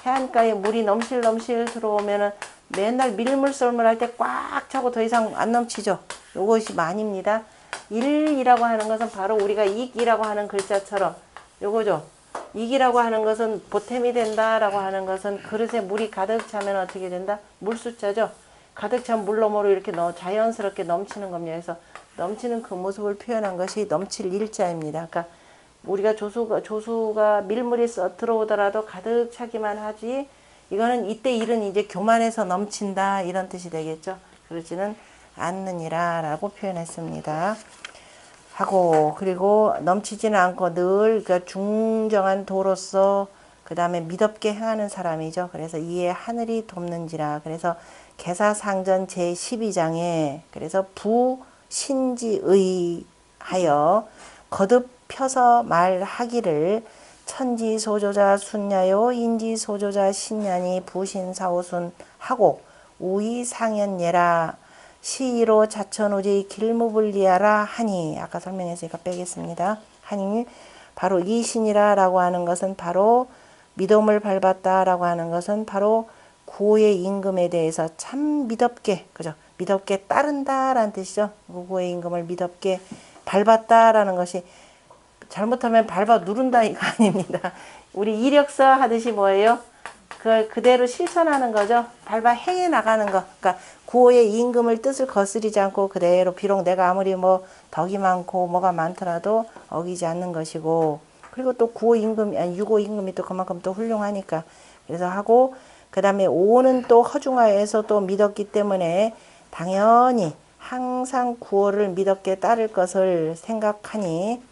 해안가에 물이 넘실 들어오면은 맨날 밀물 썰물 할 때 꽉 차고 더 이상 안 넘치죠. 요것이 만입니다. 일이라고 하는 것은 바로 우리가 익이라고 하는 글자처럼 요거죠. 익이라고 하는 것은 보탬이 된다라고 하는 것은 그릇에 물이 가득 차면 어떻게 된다? 물 숫자죠. 가득 찬 물너머로 이렇게 자연스럽게 넘치는 겁니다. 그래서 넘치는 그 모습을 표현한 것이 넘칠 일자입니다. 그러니까 우리가 조수가 밀물이 들어오더라도 가득 차기만 하지, 이거는 이때 일은 이제 교만해서 넘친다 이런 뜻이 되겠죠. 그러지는 않느니라 라고 표현했습니다. 하고, 그리고 넘치지는 않고 늘 그러니까 중정한 도로서 그 다음에 미덥게 행하는 사람이죠. 그래서 이에 하늘이 돕는지라. 그래서 계사상전 제12장에 그래서 부신지의 하여 거듭 펴서 말하기를 천지소조자 순야요 인지소조자 신냐니 부신사오순 하고 우이상현예라 시로 자천오지 길무불리하라 하니, 아까 설명했으니까 빼겠습니다. 하니 바로 이 신이라 라고 하는 것은 바로 미dom을 밟았다 라고 하는 것은 바로 구호의 임금에 대해서 참 미덥게, 그죠? 미덥게 따른다 라는 뜻이죠. 구호의 임금을 미덥게 밟았다 라는 것이, 잘못하면 밟아 누른다 이거 아닙니다. 우리 이력서 하듯이 뭐예요? 그걸 그대로 실천하는 거죠. 밟아 행해 나가는 거. 그러니까 구호의 임금을 뜻을 거스리지 않고 그대로, 비록 내가 아무리 뭐 덕이 많고 뭐가 많더라도 어기지 않는 것이고, 그리고 또 구호 임금이 아니 유고 임금이 또 그만큼 또 훌륭하니까 그래서 하고, 그 다음에 오는 또 허중하에서 또 믿었기 때문에 당연히 항상 구호를 믿었게 따를 것을 생각하니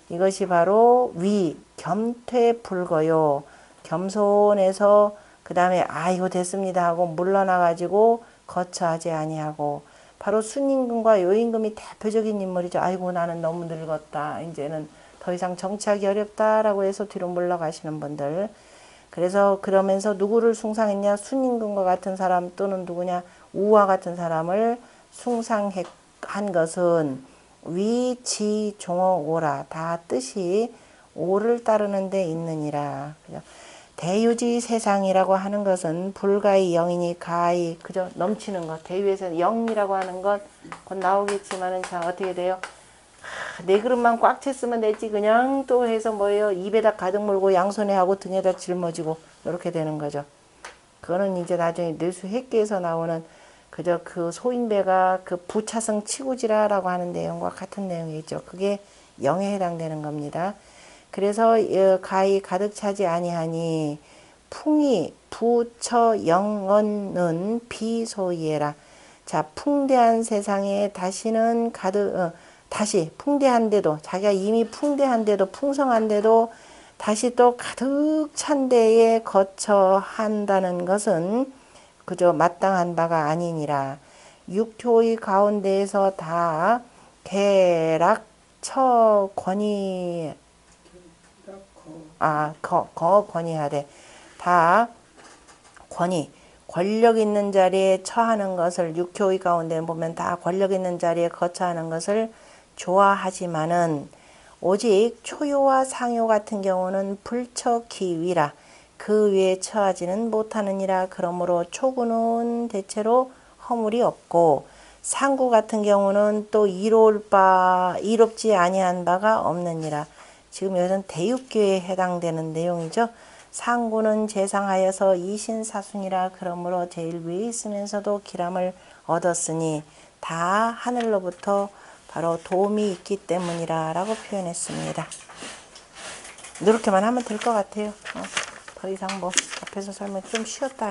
이것이 바로 위 겸퇴불거요. 겸손해서 그 다음에 이거 됐습니다 하고 물러나가지고 거처하지 아니하고, 바로 순임금과 요임금이 대표적인 인물이죠. 아이고 나는 너무 늙었다, 이제는 더 이상 정치하기 어렵다라고 해서 뒤로 물러가시는 분들. 그래서 그러면서 누구를 숭상했냐? 순임금과 같은 사람 또는 누구냐? 우와 같은 사람을 숭상한 것은 위지 종어 오라, 다 뜻이 오를 따르는 데 있느니라. 그죠? 대유지 세상이라고 하는 것은 불가의 영이니 가의, 그죠? 넘치는 것. 대유에서 영이라고 하는 것 곧 나오겠지만은, 자 어떻게 돼요? 내 그릇만 꽉 찼으면 됐지 그냥 또 해서 뭐예요? 입에다 가득 물고 양손에 하고 등에다 짊어지고 이렇게 되는 거죠. 그거는 이제 나중에 뇌수획기에서 나오는 그저 그 소인배가 그 부차성 치고지라라고 하는 내용과 같은 내용이죠. 그게 영에 해당되는 겁니다. 그래서 가히 가득 차지 아니하니 풍이 부처 영언은 비소이해라. 자, 풍대한 세상에 다시는 다시 풍대한데도, 자기가 이미 풍대한데도 풍성한데도 다시 또 가득 찬 데에 거처한다는 것은 그저 마땅한 바가 아니니라. 육효의 가운데에서 다 개락처 권위, 권위하되 다 권력 있는 자리에 처하는 것을, 육효의 가운데 보면 다 권력 있는 자리에 거처하는 것을 좋아하지만은 오직 초효와 상효 같은 경우는 불처기위라, 그 위에 처하지는 못하느니라. 그러므로 초구는 대체로 허물이 없고 상구 같은 경우는 또 이롭지 아니한 바가 없느니라. 지금 이것은 대육교에 해당되는 내용이죠. 상구는 재상하여서 이신사순이라. 그러므로 제일 위에 있으면서도 기람을 얻었으니 다 하늘로부터 바로 도움이 있기 때문이라 라고 표현했습니다. 이렇게만 하면 될 것 같아요. 더 이상 뭐 앞에서 설명 좀 쉬었다